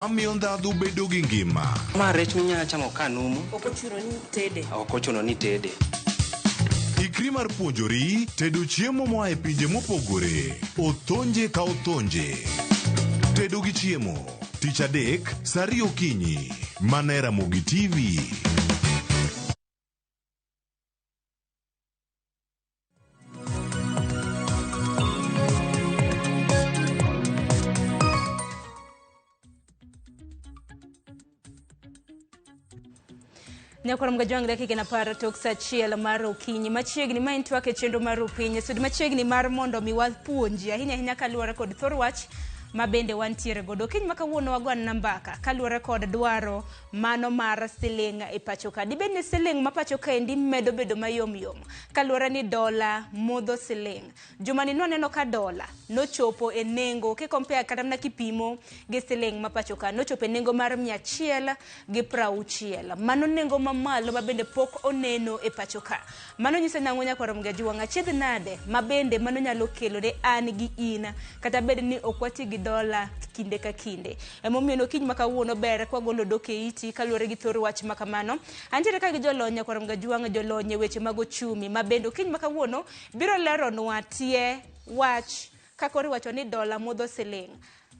Amiyo ndhadhu bedo gi ngima. Ma rech minyalo chamo ka numu. Ok ochuno ni tede. Ok ochuno ni tede. Ikri mar puonjori tedo chiemo moa e pinje mopogore. Othonje ka othonje. Tedo gi chiemo. Tich adek, saa 2 okinyi. Mana e Ramogi TV. Nyakora mgajwang dakika na para tok sa chiel mar okinyi machiegni ma TWAK e chenro mar opinye sudi machiegni mar mondo mi wapuonji ahinya kaluwore kod thor wach ma bende wantiere godo kiny ma kawuono wagon nambaka kaluwore kod dwaro mano mar siling e pacho ka dibed ni siling ma pacho ka endi medo bedo mayom kaluwore ni dola modho siling jumani no neno ka dola no chopo e nengo ke compare kata na kipimo gi siling ma pacho ka no chopo e nengo mar 160 mano nengo mamalo ma bende pok oneno e pacho ka mano nyisa nango nyakora mgajwang achiedh nade ma bende mano nyalo kelo ne an gi in kata bed ni okwati gi dola kinde ka kinde emomiyo no kiny makawuono ber kwa golo doke iti kaluwore gi thor wach makamano antiere ka gi jolony nyakora mgajwang jolony weche mag ochumi ma bende kiny makawuono biro leronwa tie wach kakori wacho ni dola modho siling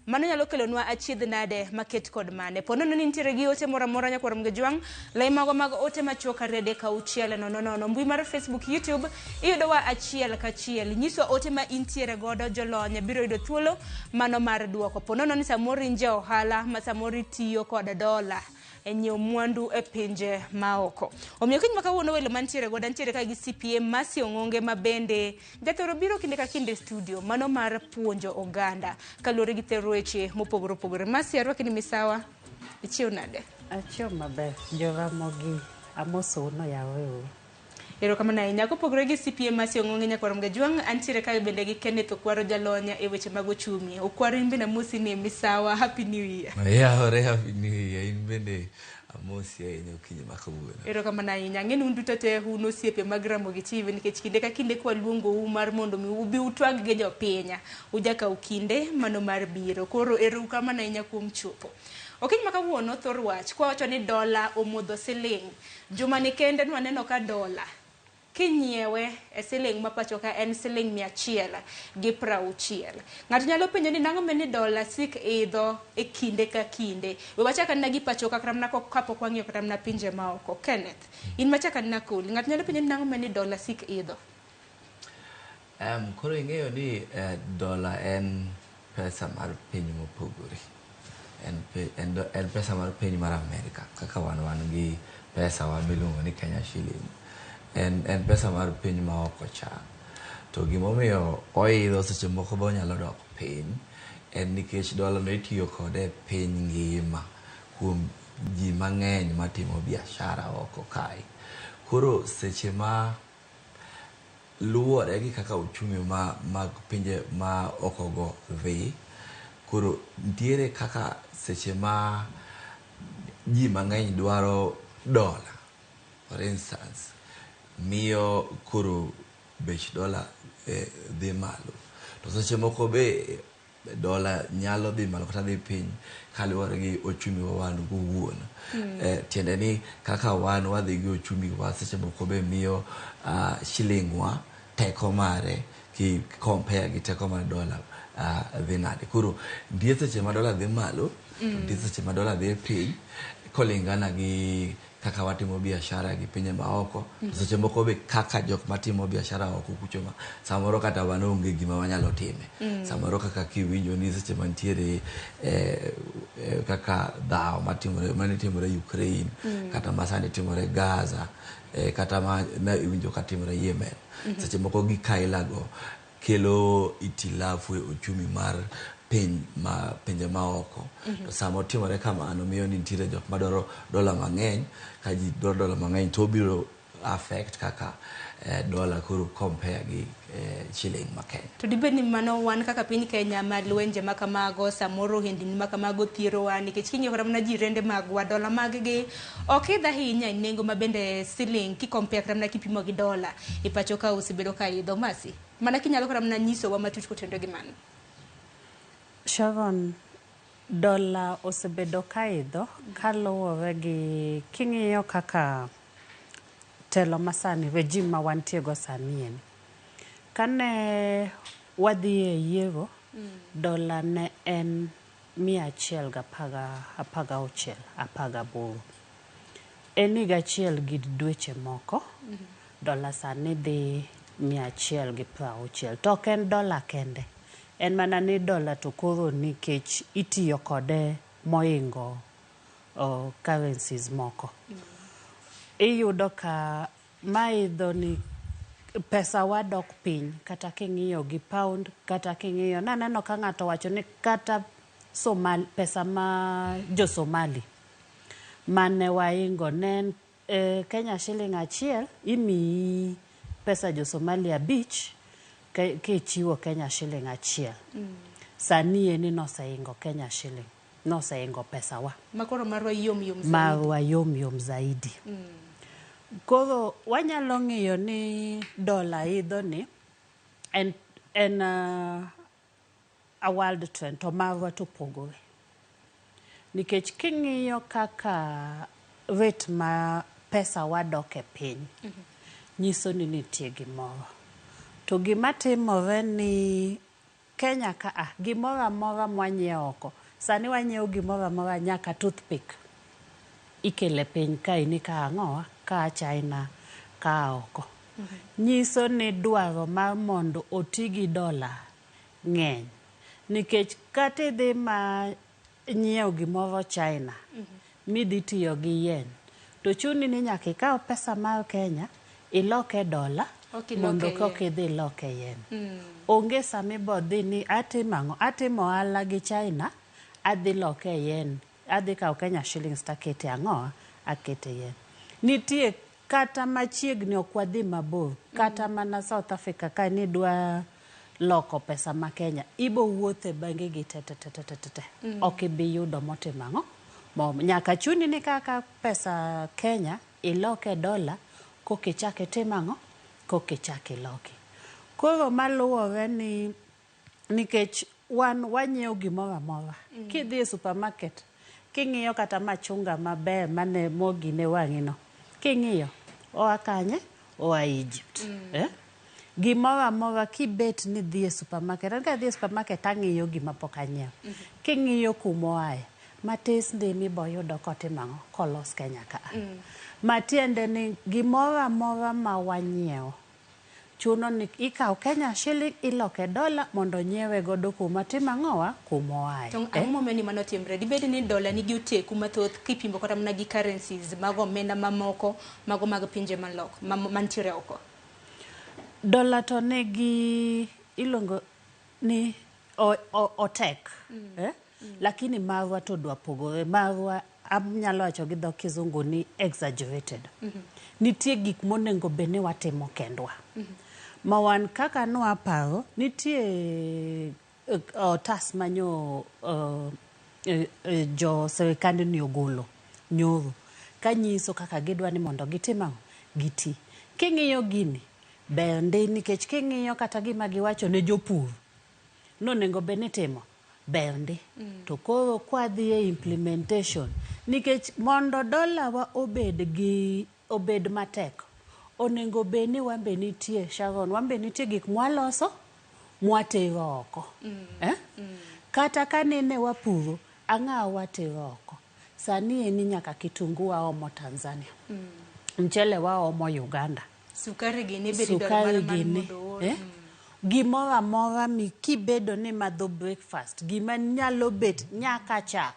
mano nyalo kelonwa achiedh nade maket kod mane pono ni nitiere gi ote mora mora nyakora mgajwang lai mago mag ote machoka rede ka uchiel no mbui mar Facebook YouTube iyudowa achiel ka chiel nyiswa ote ma intiere godo jolony biro yudo thuolo mano mar duoko pono ni samori nje ohala ma samori tiyo kod dola enyo mwandu e pinje maoko omiyo kiny makawuono welo mantiere godo antiere ka gi CPA masi Ong'onge ma bende jathoro biro kinde ka kinde studio mano mar puonjo oganda kaluwore gi thero weche mopogore masi arwaki ni misawa ichiw nade achiw maber jo Ramogi amoso no yawe ero kama na inya kopogore gi CPA masi Ong'onge nyakora mgajwang antiere ka bende gi Kenneth Okwaro jalonya e weche mag ochumi Okwaro imbe na musi ni misawa happy new year hore happy new year in bende amosi enyo kinyi makawuono ero kama na inya ngeni unduto te uno siepe mag Ramogi TV nikech kinde ka kinde kwa luongo mar mondo mi ubi utwag ge jopinya ujaka ukinde mano mar biro koro ero kama na inya kuom chopo okiny makawuono thor wach kwa wacho ni dola omodho siling juma ni kende nwaneno ka dola kinyiewe e siling ma pacho ka en siling 160 ng'ato nyalo penjo ni nango meni dola sik idho e kinde ka kinde we wachaka na gi pacho ka kramna ko kapo kwang'io kramna pinje maoko Kenneth in machaka na cool ng'ato nyalo penjo ni nango meni dola sik idho koro ing'eyo ni dola en pesa mar piny mopogore en pesa mar piny mar Amerika kaka wan gi pesa wa miluongo ni Kenya shilling en pesa mar piny ma oko cha to gimomiyo oidho seche moko bo nyalo dok piny en nikech dola no itiyo kode piny ngima kuom ji mang'eny matimo biashara oko kae koro seche ma luwore gi kaka uchumi mag pinje ma oko go dhi koro ntiere kaka seche ma ji mang'eny dwaro dola for instance miyo koro bech dola dhi malo to seche moko be dola nyalo dhi malo kata dhi piny kaluwore gi ochumi wa wan wuon tiende ni kaka wan wadhi gi ochumi wa seche moko be miyo shilling wa teko mare ki compare gi teko mar dola dhi nade koro ndie seche ma dola dhi malo ndie seche ma dola dhi piny kolingana gi kaka watimo biashara gi pinje maoko seche moko be kaka jok matimo biashara oko kucho ma samoro kata wan onge gima wanyalo time samoro kaka kiwinjo ni seche mantiere kaka dhao manitimore Ukraine kata masani timore Gaza kata na iwinjo katimore Yemen seche moko gi kailago kelo itilafu e uchumi mar pinje maoko to samo timore kamano miyo ni nitiere jok madwaro dola mang'eny ka ji dwaro dola mang'eny to biro affect kaka dola koro compare gi shilling ma Kenya to dibed ni mano wan kaka piny Kenya ma lwenje makamago samoro hindini makamago thiero wa nikech king'io kata mana jirende magwa dola mag gi okidha ahinya nengo ma bende siling ki compare kata mana kipimo gi dola e pacho ka usibedo ka idho masi mana kinyalo kata mana nyiso wa matut kotendo gi mano Sharon Dola osebedo kaidho kaluwore gi king'iyo kaka telo masani, regime ma wantiego sani en. Kane wadhi e yiero, dola ne en 116. En higa achiel gi dweche moko, dola sani dhi 160. To ok en dola kende. En mana ni dola to koro nikech itiyo kode moingo currencies moko. Iyudo ka maidho ni pesa wadok piny, kata king'iyo gi pound, kata king'iyo, naneno ka ng'ato wacho ni kata pesa ma jo Somali mane waingo nen Kenya shilling achiel imiyi pesa jo Somali 5 kichiwo Kenya shilling achiel. Sani eni noseingo Kenya shilling, noseingo pesa wa. Makoro marwa yom zaidi. Marwa yom zaidi. Koro wanyalo ng'iyo ni dola idho ni en a world trend, to marwa to pogore. Nikech king'iyo kaka rate ma pesa wadok e piny, nyiso ni nitie gimoro. To gima timore ni Kenya gimoro amora mwanyiewo oko. Sani wanyiewo gimoro amora nyaka toothpick ikele piny kae ni ka ang'owa, ka China, ka oko. Nyiso ni dwaro mar mondo oti gi dola ng'eny. Nikech kata idhi ma nyiewo gimoro China, midhi tiyo gi yen, to chuni ni nyaka ikaw pesa mar Kenya, iloke dola, mondo koka idhi loke yen. Onge sami bodhi ni atimo ohala gi China, adhi loke yen, adhi kaw Kenya shillings takete ang'owa, akete yen. Nitie kata machiegni ok wadhi mabor, kata mana South Africa ka nidwa loko pesa ma Kenya, ibo wuothe bange gi te. Ok ibi yudo motimo ang'o. Nyaka chuni ni kaka pesa Kenya iloke dola, koki chake timo ang'o, koki chake iloki. Koro maluwore ni nikech wanyiewo gimoro amora. Kidhi e supermarket, king'iyo kata machunga maber mane mogi ne wang'ino, king'iyo oa kanye, oa Egypt. Gimoro amora kibet ni dhi e supermarket, an ka dhi e supermarket ang'iyo gima pok anyiewo. King'iyo kumoaye, matis ndi miboyudo kotimo ang'o, kolos Kenya ka. Matiende ni gimoro amora ma wanyiewo, chuno ni ikaw Kenya shilling iloke dola mondo nyiewe godo kuma timo ang'owa, kumoaye. To ang'o ni mano timre? Dibed ni dola nigi oteku mathoth kipimo kata mana gi currencies mag omenda mamoko, mago mag pinje maloko, mantiere oko. Dola to negi ilongo ni otek. Lakini marwa to dwa pogore. Marwa anyalo wacho gi dho kizungu ni exaggerated. Nitie gik monengo bene watimo kendwa. Ma wan kaka nwaparo, nitie otas manyo jo serikali ni ogolo nyoro. Kanyiso kaka gidwa ni mondo gitimo giti. King'iyo gini, bende nikech king'iyo kata gima giwacho ne jopur, nonengo bene timo bende. To koro kwadhi e implementation, nikech mondo dola wa obed matek, onengo beni wambe nitie Sharon, wambe nitie gik mwaloso mwatero oko. Kata kanene wapuro, ang'a watero oko. Sani eni nyaka kitungu wa omo Tanzania. Mchele wa omo Uganda. Sukari gini bedi dola mondo. Gimoro amora mi kibedo ni madho breakfast, gima nyalo bet nyaka chak.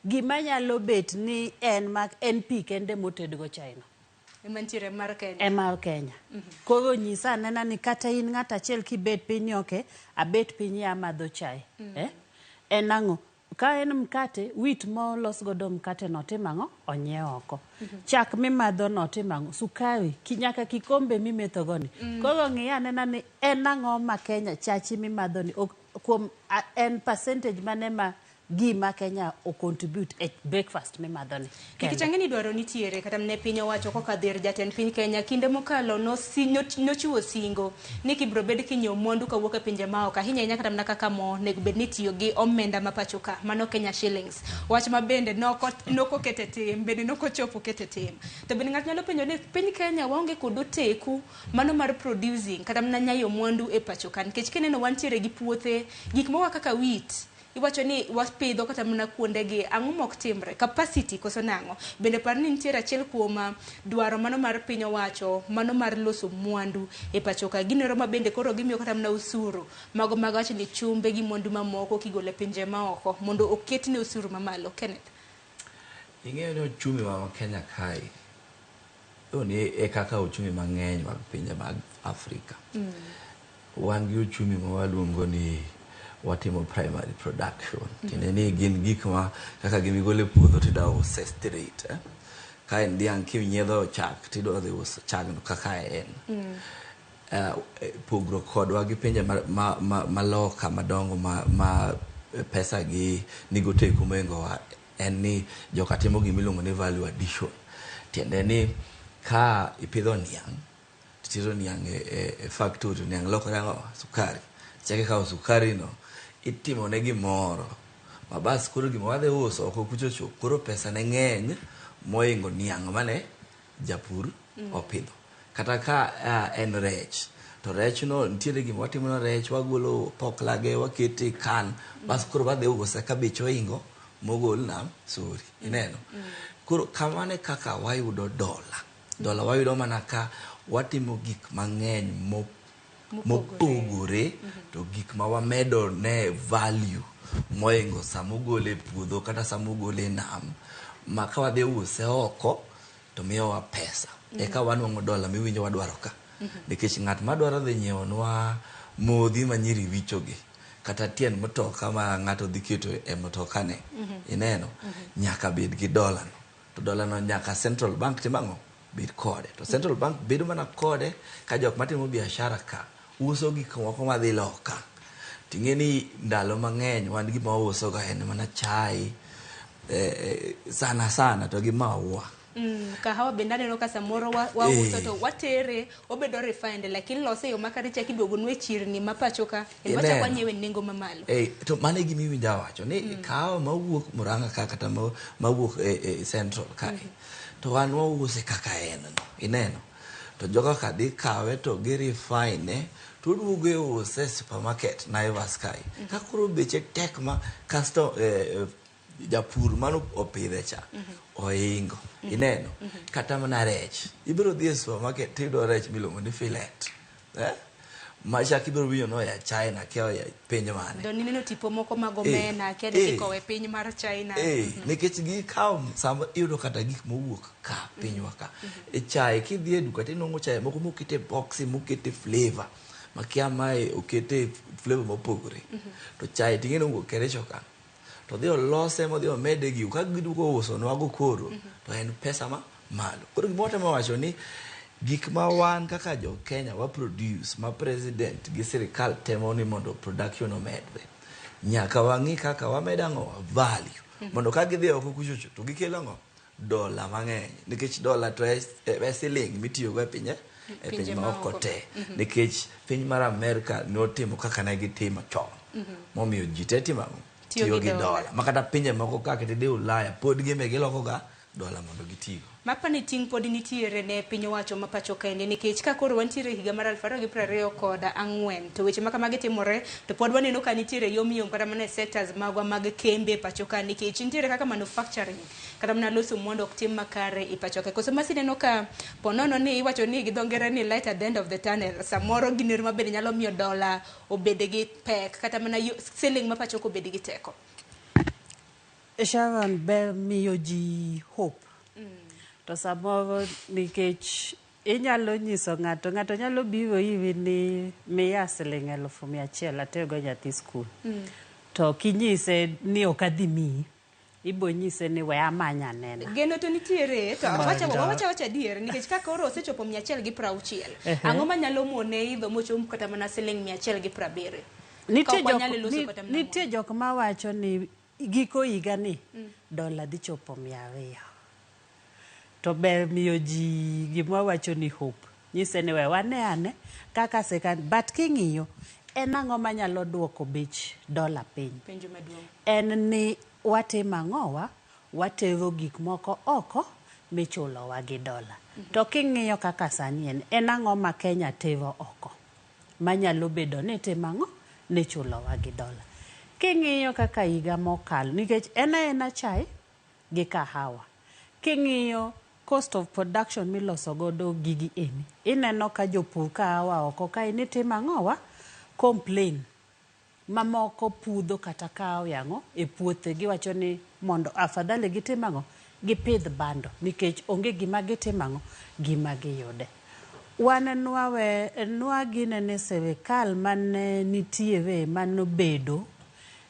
Gima nyalo bet ni en pi kende motedgo China. Mantiere mar Kenya. Mar Kenya. Koro nyisa nena ni kata in ng'ata achiel kibet piny oke, abet piny ya madho chai. En ang'o? Ka en mkate, wheat molos godo mkate no timo ang'o? Onyiewo oko. Chak mimadho no timo ang'o? Sukari, nyaka kikombe mimetho goni. Koro ng'iya nena ni en ang'o ma Kenya chachi mimadho ni kuom en percentage mane ma gima Kenya o contribute e breakfast mimadho ni. Nikech ang'eni dwaro nitiere kata ne piny owacho kokadhir jatend piny Kenya kinde mokalo nochiwo singo ni kibro bed kinyiewo mwandu kawuok e pinje maoko ahinya ahinya kata mana kaka mo nego bed ni tiyo gi omenda ma pacho ka mano Kenya shillings. Wach ma bende nokokete tim bende nokochopo kete tim. To bende ng'at nyalo penjo ni piny Kenya waonge kod oteku mano mar producing kata mana nyayo mwandu e pacho ka nikech kineno wantiere gi puothe gik mowa kaka wheat iwacho ni wapidho kata mana kuondegi ang'o mok timre capacity koso nang'o bende par ni nitiere achiel kuom dwaro mano mar piny owacho mano mar loso mwandu e pacho ka ginero ma bende koro gimiyo kata mana usuru mago mag wacho ni chumbe gi mwandu mamoko kigole pinje maoko mondo oketne usuru mamalo. Kenneth, ing'eyo ni uchumi wa Kenya kai ni e kaka uchumi mang'eny mag pinje mag Afrika. Wan gi uchumi ma waluongo ni watimo primary production. Tiende ni gin gik ma kaka gimigole puodho tida use straight. Ka en dhiang' kinyiedho chak tidwa dhi uso chagno kaka en. Pogruok kodwa gi pinje maloka madongo ma pesa gi nigo teku mengowa en ni joka timo gimiluongo ni value addition. Tiende ni ka ipidho niang' titero niang' e factory niang' lokore ang'o sukari. Chake ka sukari no itimo ne gimoro mabas koro gima wadhi uso oko kuchocho koro pesa ne ng'eny moingo niang' mane japur opidho. Kata ka en rech to rech no nitiere gima watimo na rech wagolo poklage wakete kan bas koro wadhi use ka bech oingo mogol nam suri ineno. Koro kamane kaka wayudo dola wayudo mana ka watimo gik mang'eny mopogore to gik ma wamedo ne value moingo samogole puodho kata samogole nam maka wadhi use oko to miyowa pesa eka wanwang'o dola miwinjo wadwaro ka nikech ng'at madwaro dhi nyiewonwa modhi manyiri wichogi kata tiend motoka ma ng'ato dhi keto e motoka ne ineno nyaka bed gi dola no to dola no nyaka central bank timang'o bed kode to central bank bedo mana kode ka jok matimo biashara ka uso gik moko madhi loka. Ting'eni ndalo mang'eny wan gima wauso ga en mana chai sana to gi maua. Kahawa bende aneno ka samoro wauso to watere obedo refined lakini lose yo makare chaki duogo nwe chirni ma pacho ka en wacha kwanyiewe nengo mamalo. To mane gima iwinja wacho ni kahawa mawuok Murang'a ka kata mawuok central kai to wan wause kaka en no ineno to joga ka dhi kawe to gi refine to duogo e use supermarket Naivas kai ka koro beche tek ma kasto japur mano opidhe cha oingo ineno kata mana rech ibiro dhi e supermarket tido rech miluongo ni fillet macha kibiro winjo no ya China keo ya piny mane do nino tipo moko mag omena kede ikowe piny mar China nikech gi kaw sama iyudo kata gik mowuok ka pinywa ka e chai kidhi e duka tinongo chai moko mokete boxi mokete flavor makia mai okete flavor mopogore to chai ting'eno wuok kerecho ka to dhi olose modhi omede gi ka gidugo uso nwago koro to en pesa ma malo. Koro gimotemo wacho ni gik ma wan kaka jo Kenya wa produce ma president gi sirikal temo ni mondo production omedre nyaka wang'i kaka wamedang'o value mondo ka gidhi oko kuchocho to gikelo ng'o dola mang'eny nikech dola to e siling mitiyogo e pinje maoko te nikech piny mar Amerika notimo kaka ne gitimo chon momiyo ji te tiyo gi dola makata pinje moko kaka tide Ulaya pod gime giloko ga dola mondo gitigo. Mapa ni ting pod nitiere ne piny owacho ma pacho kaende nikech ka koro wantiere higa mar 2024 to weche maka magi timore to pod waneno ka nitiere yom kata mana sectors magwa mag kembe pacho ka nikech nitiere kaka manufacturing kata mana loso mwandu ok tim makare i pacho ka koso masineno ka ponono ni iwacho ni gidongere ni light at the end of the tunnel samoro giner mabende nyalo miyo dola obede gi pek kata mana selling ma pacho ko obede gi teko. Sharon be miyo ji hope. To samoro nikech inyalo nyiso ng'ato nyalo biro hivi ni miya siling 100,000 atego nyathi skul. To kinyise ni ok adhi miyi ibo nyise ni we amanya nena. Geno to nitiere to wacha diere nikech kaka oro osechopo 160. Ang'o manyalo mone idho mochom kata mana siling 170. Nitie jok ma wacho ni giko higa ni dola dhi chopo 200. To ber miyo ji gimwa wacho ni hope. Nyise ni we wane ane kaka sekan but king'iyo en ang'o manyalo duoko bech dola piny. Penjo maduong'. En ni watimo ang'owa, watero gik moko oko michulowa gi dola. To king'iyo kaka sani en ang'o ma Kenya tero oko manyalo bedo ni timo ang'o ni chulowa gi dola. King'iyo kaka higa mokalo nikech en chai gi kahawa. King'iyo cost of production miloso godo gigi eni, ineno ka jopur kahawa oko kae ni timo ang'owa complain mamoko pudho kata kahawa yang'o e puothe giwacho ni mondo afadhali gitimo ang'o gipidh bando nikech onge gima gitimo ang'o gima giyude. Wan nwa gine ne sirikal mane nitiere manobedo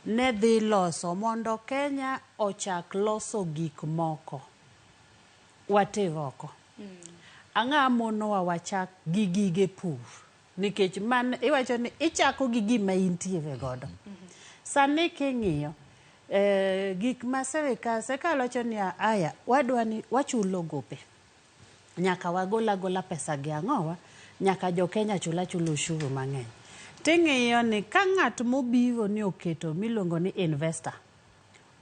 ne dhi loso mondo Kenya ochak loso gik moko water oko. Ang'a monowa wachak gi gige pur nikech man iwacho ni ichako gi gima intiere godo. Sani king'iyo gik ma sirikal wacho ni aya wadwani wachulo gope nyaka wagola pesa gi ang'owa nyaka jo Kenya chulo ushuru mang'eny. Ting'iyo ni ka ng'at mobiro ni oketo miluongo ni investor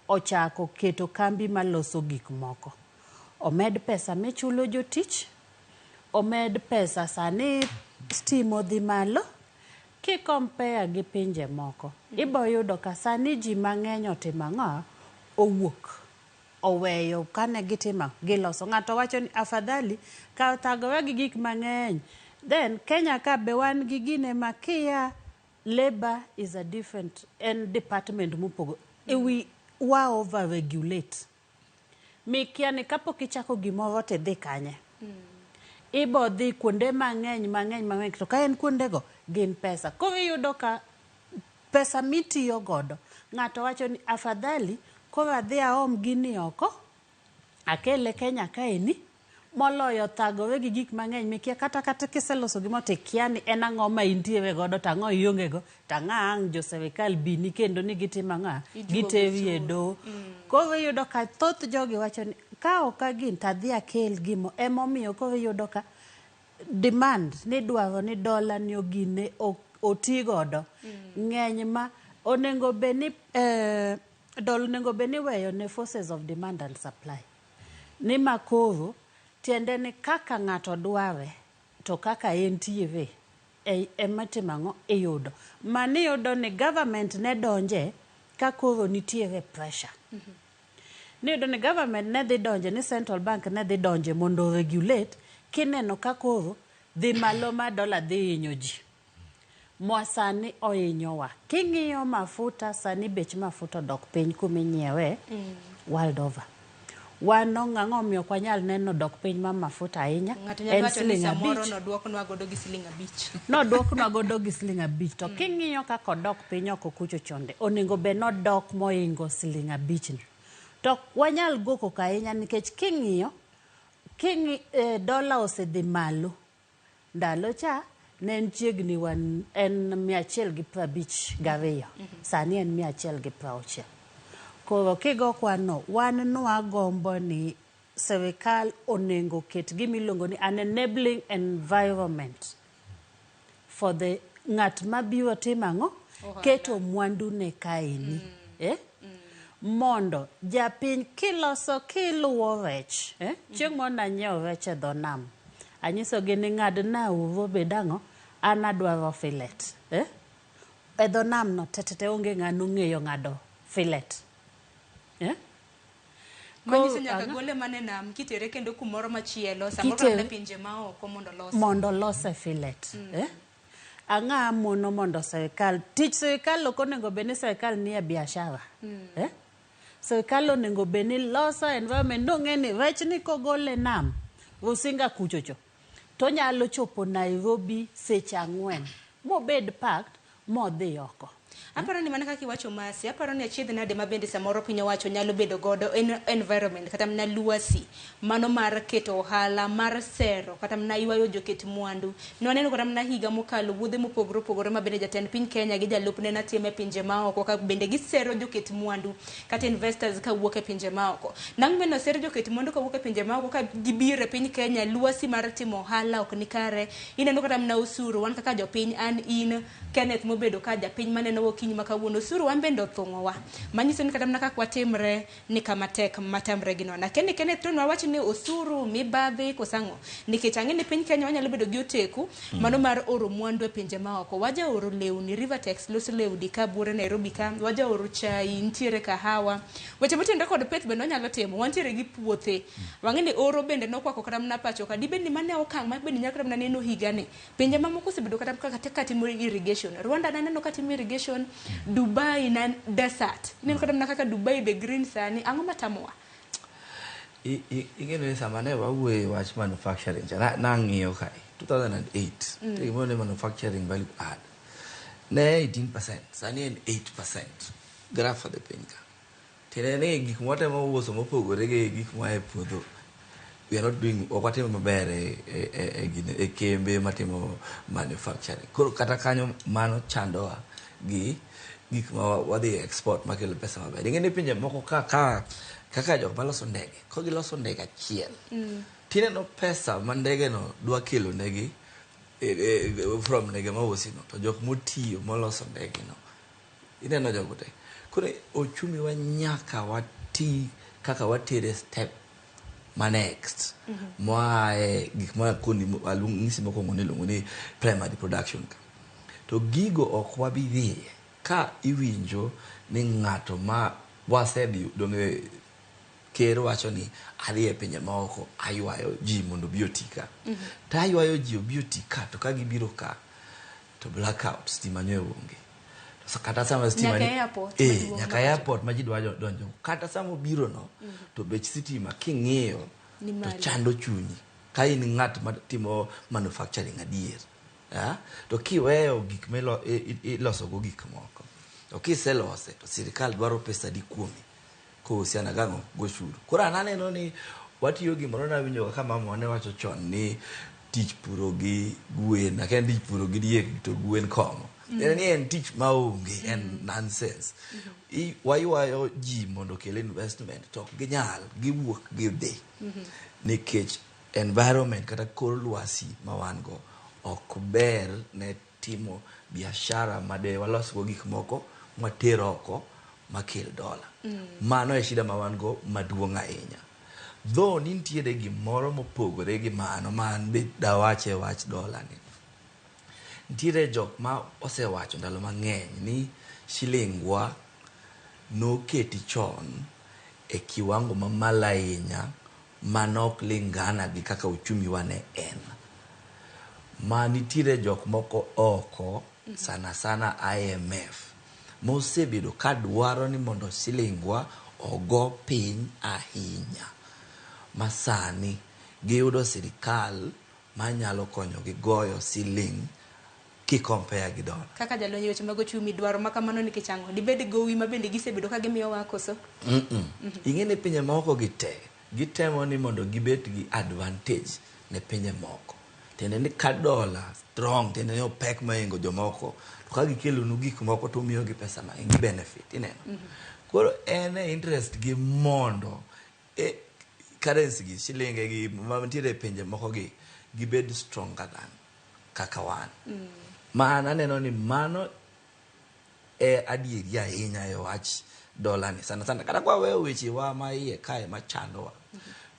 ochako keto kambi maloso gik moko, omed pesa michulo jotich, omed pesa sani stimo dhi malo. Kikompea gi pinje moko ibo yudo ka sani ji mang'eny otimo ang'o owuok oweyo kane gitimo giloso. Ng'ato wacho ni afadhali ka thagore gi gik mang'eny. Then Kenya ka be wan gi gine makia labor is a different department mupogo we wa over regulate. Mikia ni kapok ichako gimoro te dhi kanye. Ibo dhi kuonde mang'eny to ka en kuondego gin pesa. Koro iyudo ka pesa mitiyo godo ng'ato wacho ni afadhali koro adhi aom gini oko akele Kenya kaeni moloyo thagore gi gik mang'eny mikia kata kiseloso gimo te kia ni en ang'o ma intiere godo tang'o ionge go tang'a ang' jo sirikal bini kendo ni gitimo ang'a giteri e do. Koro iyudo ka thoth jogi wacho ni ka ok gin tadhi akel gimo emomiyo koro iyudo ka demand ni dwaro ni dola ni ogine oti godo ng'eny ma onengo be ni dola onengo be ni weyo ne forces of demand and supply. Ni makoro tiende ni kaka ng'ato dware to kaka entiere ematimo ang'o iyudo. Mani yudo ni government ne donje ka koro nitiere pressure. Niyudo ni government ne dhi donje ni central bank ne dhi donje mondo regulate kineno ka koro dhi malo ma dola dhi hinyo ji. Mwasani ohinyowa. King'iyo mafuta sani bech mafuta dok piny kuminyiewe world over. Wano ng'ang'o miyo kwa nyal neno dok piny ma mafuta ahinya. En siling abich. Noduoknwa godo gi siling abich. Noduoknwa godo gi siling abich. To king'iyo kako dok piny oko kucho chonde onego be nodok moingo siling abich ni. To wanyal goko ahinya nikech king'iyo dola osedhi malo. Ndalo cha ne en chiegni en 152. Sani en 160. Koro kigo kwano wan nwagombo ni sirikal onengo ket gimiluongo ni an enabling environment for the ng'at mabiro timo ang'o keto mwandu ne kaeni. Mondo japiny kiluwo rech chieng' mona nyiewo rech e dho nam anyiso gi ni ng'adna uvo bedang'o an adwaro filet e dho nam no tetete onge ng'ano ng'eyo ng'ado filet. Manyiso nyaka gole mane nam kitere kendo kumoro machielo samoro na pinje maoko mondo lose filet. Ang'a mono mondo sirikal tich sirikal ok onego be ni sirikal nie biashara. Sirikal onego be ni loso environment nong'e ni rech ni kogole nam Rusinga kuchocho to nyalo chopo Nairobi seche 4 mobed packed modhi oko. Aparo ni mana kaka iwacho masi, aparo ni achiedh nade ma bende samoro piny owacho nyalo bedo godo environment kata mna luasi mano mar keto ohala mar sero kata mna ywayo joket mwandu. Nwaneno kata mna higa mokalo wuodhe mopogore opogore ma bende jatend piny Kenya gi jalupne natime pinje maoko ka bende gisero joket mwandu kata investors ka wuok e pinje maoko. Nang' bende osero joket mwandu ka wuok e pinje maoko ka gibiro e piny Kenya, luasi mar timo ohala ok ni kare. Ineno kata mna usuru, wan kaka jopiny, an in Kenneth mobedo ka japiny maneno kinyi makawuono usuru wan bende othung'owa. Manyiso ni kata mna kaka watimre ni kama tek matamre gi nona. Kenneth to nwawacho ni usuru mibadhi kosang'o. Nikech ang'e ni piny Kenya wanyalo bedo gi oteku mano mar oro mwandu e pinje maoko. Waja oro lewni, Rivertex loso lewni ka buore Nairobi ka, waja oro chai, ntiere kahawa. Weche motenore kod pith bende wanyalo timo, wantiere gi puothe. Wang'e ni oro bende nokwako kata mna pacho ka. Dibed ni mane okang' ma bende nyaka mna neno higani. Pinje mamoko osebedo kata timo irrigation. Rwanda naneno ka timo irrigation, Dubai na desert. Neno kata mna kaka Dubai the green sani, ang'o matamowa? Ingene sama ne wawuoye wach manufacturing nang'iyo kae 2008 tegimo ne manufacturing value add ne 18%, sani en 8%. Graph for the piny ka tene ne gik mwatemo uso mopogore gi gik mwa e puodho. We are not doing okwatimo maber e kembe matimo manufacturing. Koro kata kanyo mano chandowa gi gik ma wadhi export makelo pesa maber. Ingene pinje moko kaka jok maloso ndege, ko giloso ndege achiel. Tineno pesa ma ndege no dwa kelo negi from ndege mausi no, to jok motiyo moloso ndege no. Ineno jogo te. Koro ochumi wa nyaka wati kaka watere step ma next. Mwae gik ma kundi ng'isi mokwongo ni luongo ni primary production. To gigo ok wabidhi ka iwinjo ni ng'ato ma wasedhi donge ker wacho ni adhi e pinje maoko aywayo ji mondo biotika. Ta aywayo ji obiotika to ka gibiro ka to blackout stima nyo onge. So kata sama stima nyaka airport ma ji dwa donjo. Kata sama biro no to bech stima king'iyo to chando chunyi. Ka in ng'at ma timo manufacturing adier. To kiweyo gik iloso go gik moko. To kiselose to sirikal dwaro pesa di kuomi. Ko siana gang'o goshuru. Koro ananeno ni watiyo gimoro na winjo kaka mama ne wacho chon ni tich puro gi gwen, aken tich puro gi diek to gwen kong'o. Ni en tich maonge, en nonsense. Waywayo ji mondo kel investment to ginyal giwuok gidhi. Nikech environment kata kor lwasi ma wan go ok ber ne timo biashara made walos go gik moko matero oko makel dola. Mano e shida ma wan go maduong' ahinya. Though nintiere gimoro mopogore gi mano man be dawache wach dola ni. Ntiere jok ma osewacho ndalo mang'eny ni shilingwa noketi chon e kiwango ma malo ahinya manok lingana gi kaka uchumi wane en. Ma nitiere jok moko oko sana IMF mosebedo ka dwaro ni mondo shilingwa ogo piny ahinya. Masani giyudo sirikal manyalo konyo gi goyo siling kikompea gi dola. Kaka jalonyo weche mag ochumi dwaro makamano nikech ang'o dibed gowi ma bende gisebedo ka gimiyo wa koso. Ing'eni pinje moko gitemo ni mondo gibet gi advantage ne pinje moko. Tende ni ka dola strong, tende ni opek maingo jomoko. To ka gikelo nu gik moko to miyo gi pesa ma gi benefit ineno. Koro ene interest gi mondo currency gi shilinge gi mantiere pinje moko gi gibed stronger than kaka wan. Ma aneno ni mano e adieri ahinya e wach dola ni sana kata kwa wewe weche wa ma iye kae machandowa.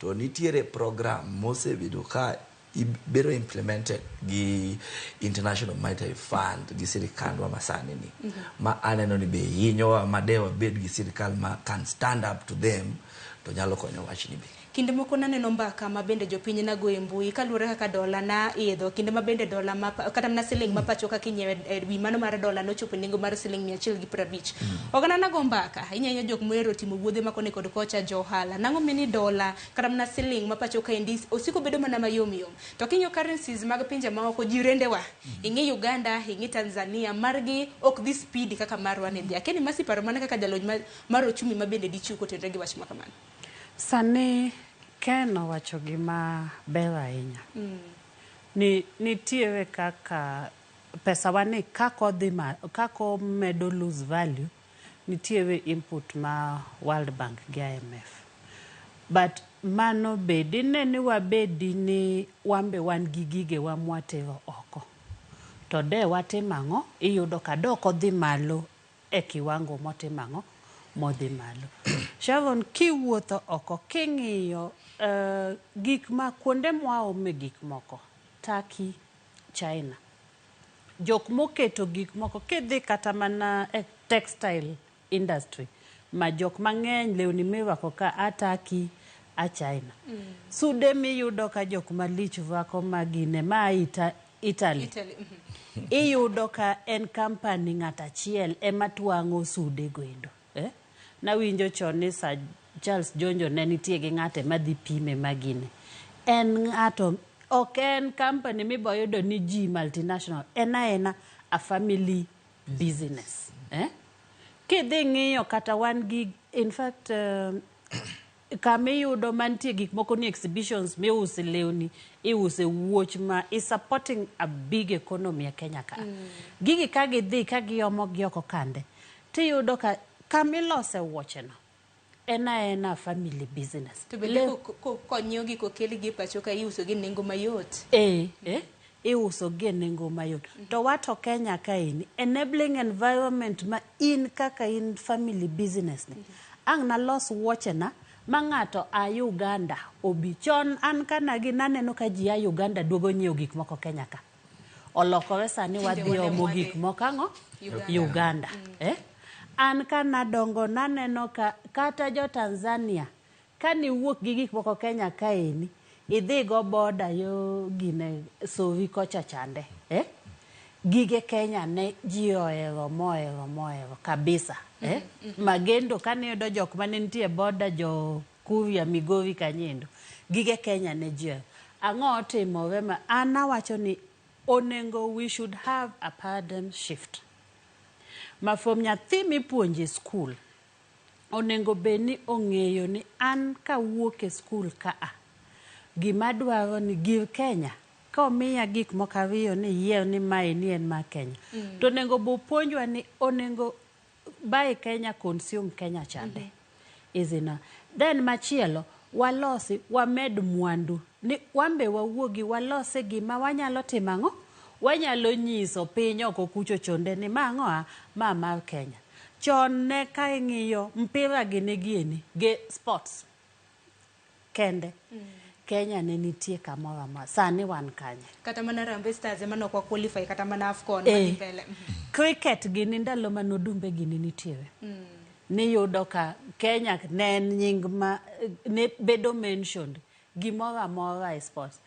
To nitiere program mosebedo ka ibero implemented gi International Monetary Fund gi sirikandwa masani ni. Ma aneno ni be hinyowa madewa bed gi sirikal ma can stand up to them to nyalo konyo wachni be. Kinde moko naneno mbaka ma bende jopiny nago e mbui kaluwore kaka dola na idho kinde ma bende dola kata mana siling ma pacho kaka inyiewe wi mano mar dola nochopo nengo mar siling 150. Oganda nago mbaka inyanya jok mohero timo wuodhe ma koni kod kocha johala nang'o mini dola kata mana siling ma pacho ka endi osiko bedo mana mayom yom to kinyo currencies mag pinje maoko jirendewa ing'e Uganda ing'e Tanzania margi ok dhi speed kaka marwa ne dhia keni masi paro mana kaka jalony mar ochumi ma bende dichuko tenre gi wach makamano. Sani Ken owacho gima ber ahinya. Nitiere kaka pesa wani kako medo lose value nitiere input ma World Bank gi IMF. But mano bedi ni wabedi ni wambe wan gi gige wa mwatero oko. To de watimang'o iyudo ka doko dhi malo e kiwango motimang'o modhi malo. Sharon kiwuotho oko king'iyo gik ma kuonde mwaome gik moko Turkey, China. Jok moketo gik moko kidhi kata mana textile industry ma jok mang'eny lewni mirwako ka a Turkey a China. Sude miyudo ka jok malich rwako magine ma Italy. Iyudo ka en company ng'ata achiel ema twang'o sude goendo. Nawinjo chon ni Sir Charles Jonjo ne nitie gi ng'ate madhi pime magine. En ng'ato ok en company miboyudo ni ji multinational. Ena a family business. Kidhi ng'iyo kata wan gi in fact kamiyudo mantie gik moko ni exhibitions miuse lewni iuse wuoch ma is supporting a big economy ya Kenya ka. Gigi ka gidhi ka giomo gioko kande tiyudo ka kamilose wuocheno ena family business. To bende konyo gi kokeli gi pacho ka iuso gi nengo mayot. Iuso gi nengo mayot. To wato Kenya ka ini enabling environment ma in kaka in family business ni. Ang na los wuochena ma ng'ato a Uganda obi chon an kana gi naneno ka ji a Uganda duogo nyiewo gik moko Kenya ka. Olokore sani wadhi omo gik moko ang'o? Uganda. An kana dongo naneno ka kata jo Tanzania kani wuok gi gik moko Kenya kaeni idhi go boda yo gine sovi kocha chande gige Kenya ne ji ohero moero kabisa magendo kane yudo jok mane nitie boda jo Kuria Migori Kanyendo gige Kenya ne ji ang'o timore ma an awacho ni onengo we should have a paradigm shift. Ma from nyathi mipuonje school onengo beni ong'eyo ni an ka wuok e school ka gima dwaro ni gir Kenya ka omiya gik moko ariyo ni yier ni mae ni en ma Kenya to onengo puonjwa ni onengo buy Kenya consume Kenya chande izina then machielo walosi wamed mwandu ni wambe wawuogi walose gima wanyalo timang'o wanyalo nyiso piny oko kucho chonde ni mang'o ma mar Kenya chon ne ka ing'iyo mpira gine gieni ge sports kende Kenya ne nitie kamoro ma sani wan kanye kata mana Harambee Stars ema kwa qualify kata mana AFCON madhi mbele. Cricket gini ndalo manodumbe gini nitiere ni yudo ka Kenya ne nying ma ne bedo mentioned gimoro amora e sports.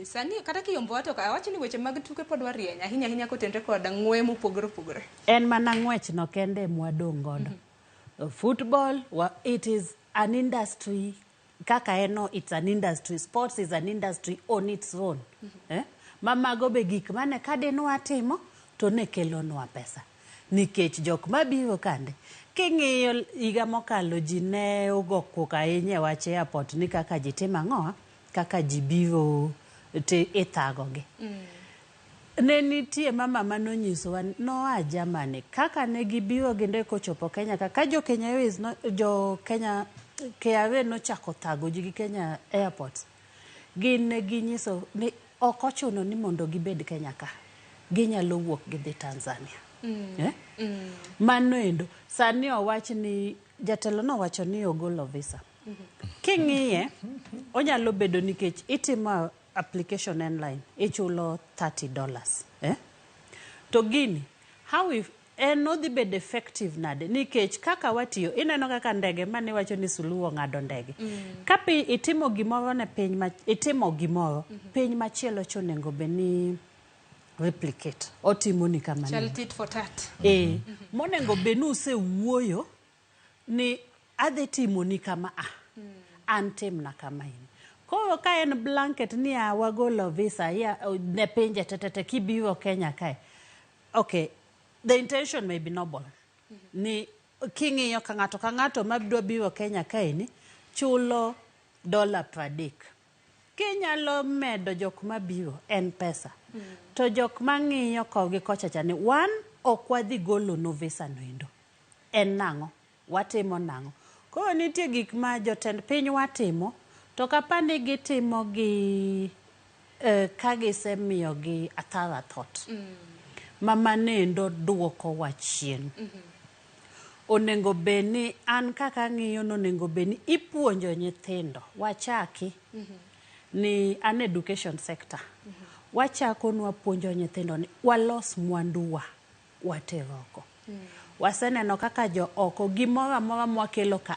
Sani kata kiyombo wato ka awacho ni weche mag tuke pod warieny ahinya kotenre koda ng'we mopogore. En mana ng'wech no kende mwadong' godo. Football, it is an industry. Kaka eno, it's an industry. Sports is an industry on its own. Mamago be gik mane kade nwa timo to ne kelo nwa pesa. Nikech jok mabiro kande. King'iyo higa mokalo ji ne ogo koka ahinya wache airport ni kaka ji timo ang'o kaka ji biro ithagogi. Ne nitie mama manonyisowa noa Germany kaka ne gibiro ginde kochopo Kenya kaka jo Kenya Airways jo Kenya KRA no chako thago ji gi Kenya airports. Gin ne ginyiso ni ok ochuno ni mondo gibed Kenya ka. Ginyalo wuok gidhi Tanzania. Mano endo sani owach ni jatelo no wacho ni ogolo visa. King'iye onyalo bedo nikech itimo application online ichulo $30. To gini how if en odhi bedo effective nade nikech kaka watiyo ineno kaka ndege mane wacho ni Suluo ng'ado ndege kapi itimo gimoro ne itimo gimoro piny machielo chonego be ni replicate otimo ni kama shall tit for tat monengo be ni usewuoyo ni adhi timo ni kama antim na kama ini koro ka en blanket ni wagolo visa ya ne pinje tetete kibiro Kenya kae okay the intention may be noble ni king'iyo ka ng'ato mabiro biro Kenya kae ni chulo $30 kinyalo medo jok mabiro en pesa to jok mang'iyo kowgi kochacha ni ok wadhi golo no visa no endo en nang'o watimo nang'o koro nitie gik ma jotend piny watimo to kapani gitimo gi ka gisemiyo gi athara thot mama nendo duoko wachien onengo beni an kaka ng'iyo nonengo beni ipuonjo nyithindo wachaki ni an education sector wachako nwa puonjo nyithindo ni walos mwanduwa wateroko waseneno kaka jo oko gimoro amora mwakelo ka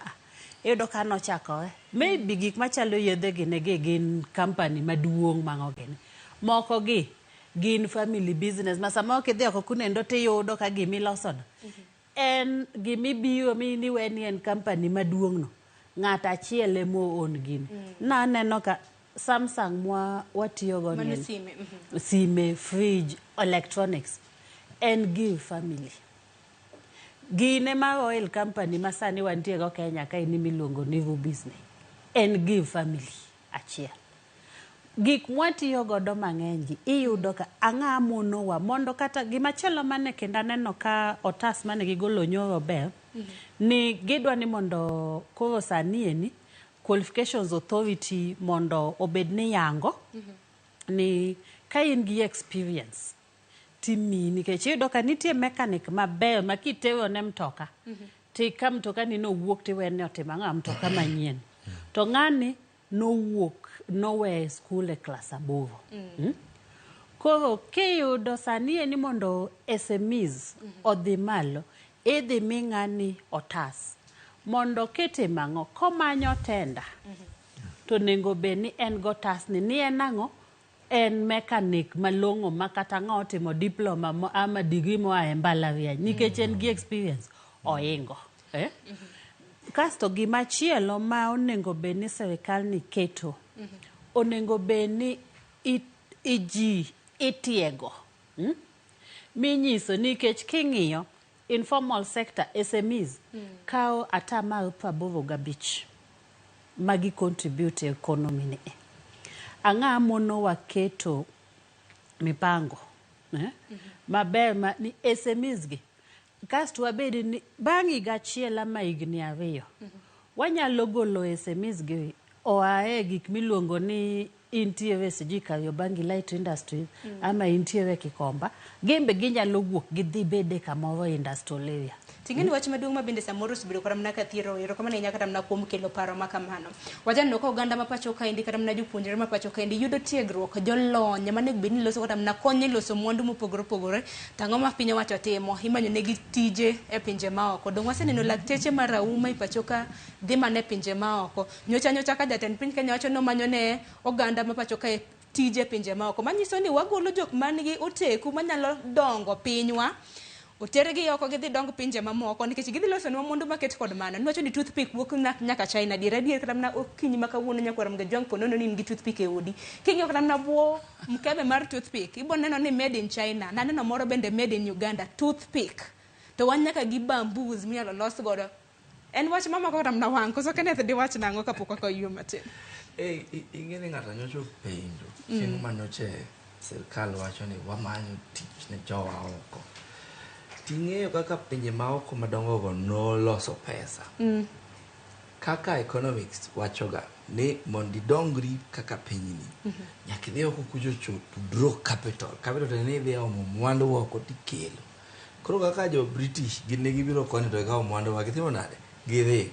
iyudo ka nochakore maybe gik machalo yedhe gin company maduong' mang'ogene moko gi gin family business masama kidhi oko kunendo tiyudo ka gimilosono en gimibiro ni weni en company maduong'no ng'ata achiel emo on gini naneno ka Samsung watiyo go ni sime fridge electronics en give family gine ma oil company masani wantie go Kenya ka ni miluongo ni business en give family achiel gik mwatiyo godo mang'enji iyudo ka ang'amonowa mondo kata gimachielo mane kenda neno ka otas mane gigolo nyoro ber ni gidwa ni mondo koro sani ni qualifications authority mondo obed ni yango ni ka in gi experience timi nikech iyudo ka nitie mechanic maber makitero ne mtoka tika mtoka ni no wuok tiwene otimo ang'a mtoka manyien to ng'ani no wuok nowe school e class aboro koro kiyudo sani ni mondo SMEs odhi malo idhi mi ng'ani otas mondo kete mang'o komanyo tenda to nengo be ni en gotas ni en ang'o en mechanic malong'o makata ng'o timo diploma ama degree moa e mbalariany nikech en gi experience oingo kasto gimachielo ma onengo be ni serikal ni keto onengo be ni itiego minyiso nikech king'iyo informal sector SMEs kao atamalo 85 magi contribute economy ni ang'amono waketo mipango maber ni SMEs gi kasto wabedi ni bang'i gachiela ma igni ariyo wanyalo golo SMEs gi oae gik miluongo ni intiere siji Kariobangi light industry ama intiere Kikomba gembe ginyalo wuok gidhi bede kamoro industrial area tingeni wach maduong' ma bende samoro sibedo kata mna kathiro ero kama ne nyaka tamna kuom kelo paro makamano wajanno ko oganda mapacho ka indi kata mna jopuonjre mapacho ka indi yudo tiegruok jolony mane beni loso kata mna konye loso mwandu mopogore tang'o ma piny owacho timo imanyo negi tije e pinje maoko dong waseneno lakteche marauma ipacho ka dhi mane pinje maoko nyocha ka jatend piny Kenya wacho no manyo ne oganda mapacho ka tije pinje maoko manyiso ni wagolo jok manigi oteku manyalo dongo pinywa otergi oko gidhi dong pinje mamoko nikech gidhi loso nwa mwandu maket kod mana nwacho ni toothpick wuok nyaka China dier kata mna okinyi makawuono nyakwaram ga jwang ponono ni ngi toothpick e odi king'iyo kata mna buo mkebe mar toothpick ibo neno ni made in China na neno moro bende made in Uganda toothpick to wan nyaka gi bamboos minyalo los godo en wach mama kata mna wang koso Kenneth di wach nango kapok akayuo matin ingene ng'ata nyocho penjo chieng' manoche serikal wacho ni wamanyo tich ne jowa oko ting'eyo kaka pinje maoko madongo go noloso pesa kaka economics wachoga ni mondi dongri kaka pinyni nyaka idhi oko kucho tudruok capital ni idhi omo mwandu oko tikelo koro kaka jo British gine gibiro koni to ikawo mwandu wa gitimo nade gidhi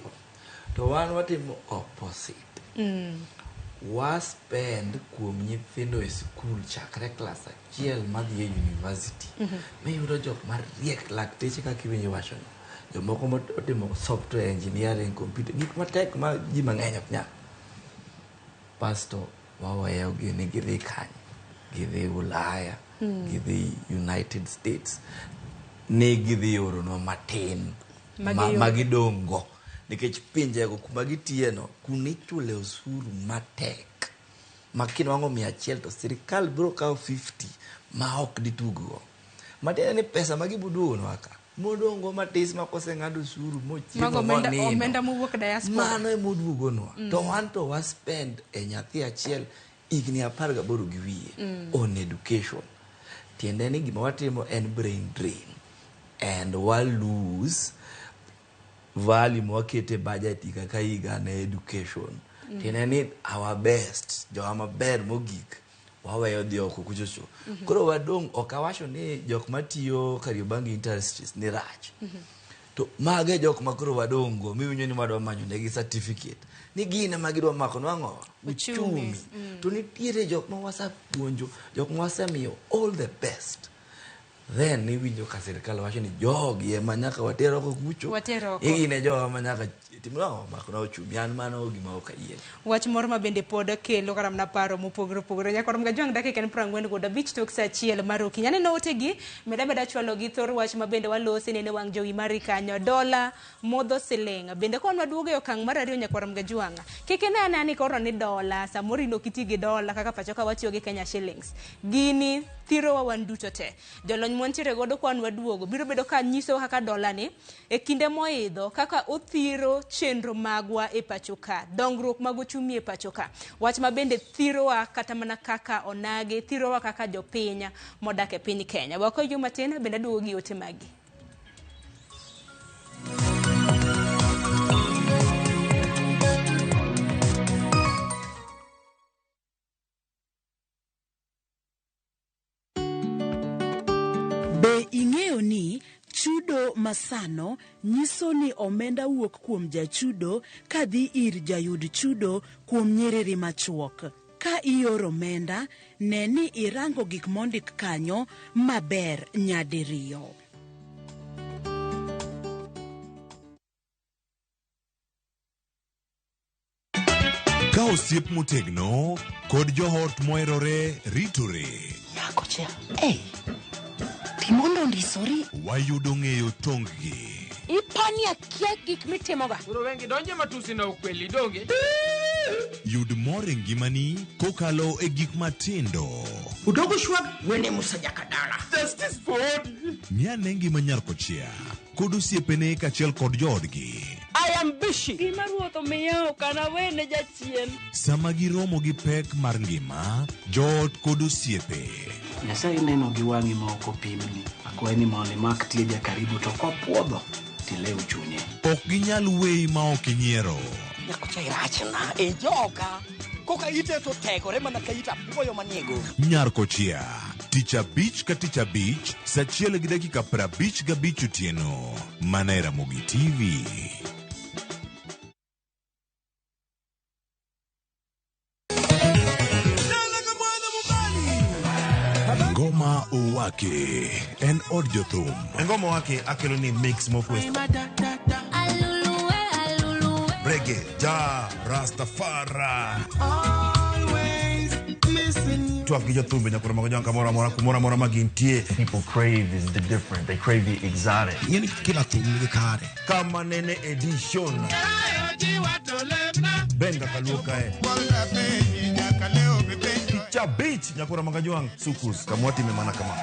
to wan watimo opposite waspend kuom nyithindo e skul chakre klas achiel madhi e university. Miyudo jok mariek lakteche kaka iwinjo wachono. Jomoko motimo software engineering, computer, gik matek ma ji mang'eny ok nyal. Pasto waweyogi ni gidhi kanye, gidhi Ulaya, gidhi United States, ne gidhi oronwa matin magidongo. Nikech pinjego kuma gitiyeno kunichule osuru matek. Makinwang'o 100 to sirikal biro kawo 50 ma ok dituggo. Matiende ni pesa magibuduonwa ka modongo matis makoseng'ado osuru mochiemo monindo. Omenda mowuok diaspora. Mano emoduogonwa. To wan to waspend e nyathi achiel higni 18 gi wiye on education. Tiende ni gima watimo en brain drain. And we lose value mwakete budget kaka higa na education. Tiende ni our best, joma maber mogik, waweyo dhi oko kuchocho. Koro wadong' okawacho ni jok matiyo Kariobangi Industries ni rach. To mage jok makoro wadongo, miwinjo ni wadwa manyo negi certificate. Ni gine magidwa mako nwang'o uchumi. To nitiere jok ma wasapuonjo, jok ma wasemiyo all the best. Then niwinjo ka sirikal wacho ni jogi ema nyaka watero oko kucho. Igine joga ma nyaka timno makona ochumi, an mano gima ok ayie. Wach moro ma bende pod kelo karam na paro mopogore opogore. Nyakoro mga jwang dakika en 45 tok saa achiel mar okinyi. Aneno otegi meda chwalo gi thor wach ma bende walose nene wang' jowi mari kanyo. Dola modho Siling bende kon waduogo e okang' mar ariyo nyakoro mga jwang. Keke nani koro ni dola samoro inokiti gi dola kaka pacho ka watiyo gi Kenya shillings. Gini thiro wa wan duto te. Jolony montiere godo kwan waduogo biro bedo ka nyiso kaka dola ni e kinde moidho kaka othiro chenro magwa e pachoka, dongruok mag uchumi e pachoka. Wach ma bende thirowa kata mana kaka onage, thirowa kaka jopiny modak e piny Kenya. Wako juma tin bende duogo gi ote magi. Be ing'eyo ni chudo masano nyiso ni omenda wuok kuom jachudo kadhi ir jayud chudo kuom nyiriri machuok. Ka ioro omenda, ne ni irango gik mondik kanyo maber nyadiriyo. Ka osiep motegno kod johot moherore ritore. Nyako chia, timondo ndisori. Wayudo ng'eyo tonggi. Ipani akia gik mitimoga. Uro wengi donje matusi na ukweli donge. Yud mor e ngimani kokalo e gik matindo. Udogo shwag wene musaja kadala. Justice for all. Ng'ane ngima nyarko chia kod osiepene kachiel kod joodgi. I am busy. Gima ruotho miyo kana wene jachien. Sama giromo gi pek mar ngima, joot kod osiepe. Nyasaye neno gi wang'i ma ok opimni. Akwaye ni mondo imak tieja karibu to kopuodho tilew chunye. Ok ginyal weyi ma ok inyiero. Nyako cha irachna e joka. Koka ite to tegore mana ka ita puoyo maniego. Nyarko chia, tich abich ka tich abich, saa 1:55 otieno. Mana e Ramogi TV. Ngoma Owake en od jothum. Ngoma Owake akelo ni mix mokwesto. Reggae, ja, Rastafari. TWAK gi jothumbe nyakoro mago janka mora mora magintie. People crave is the different. They crave the exotic. Yani kila thum ni kare. Kama nene edition. Benga kaluka Picha beach nyakoro magajuang sukus kamwati memana kama.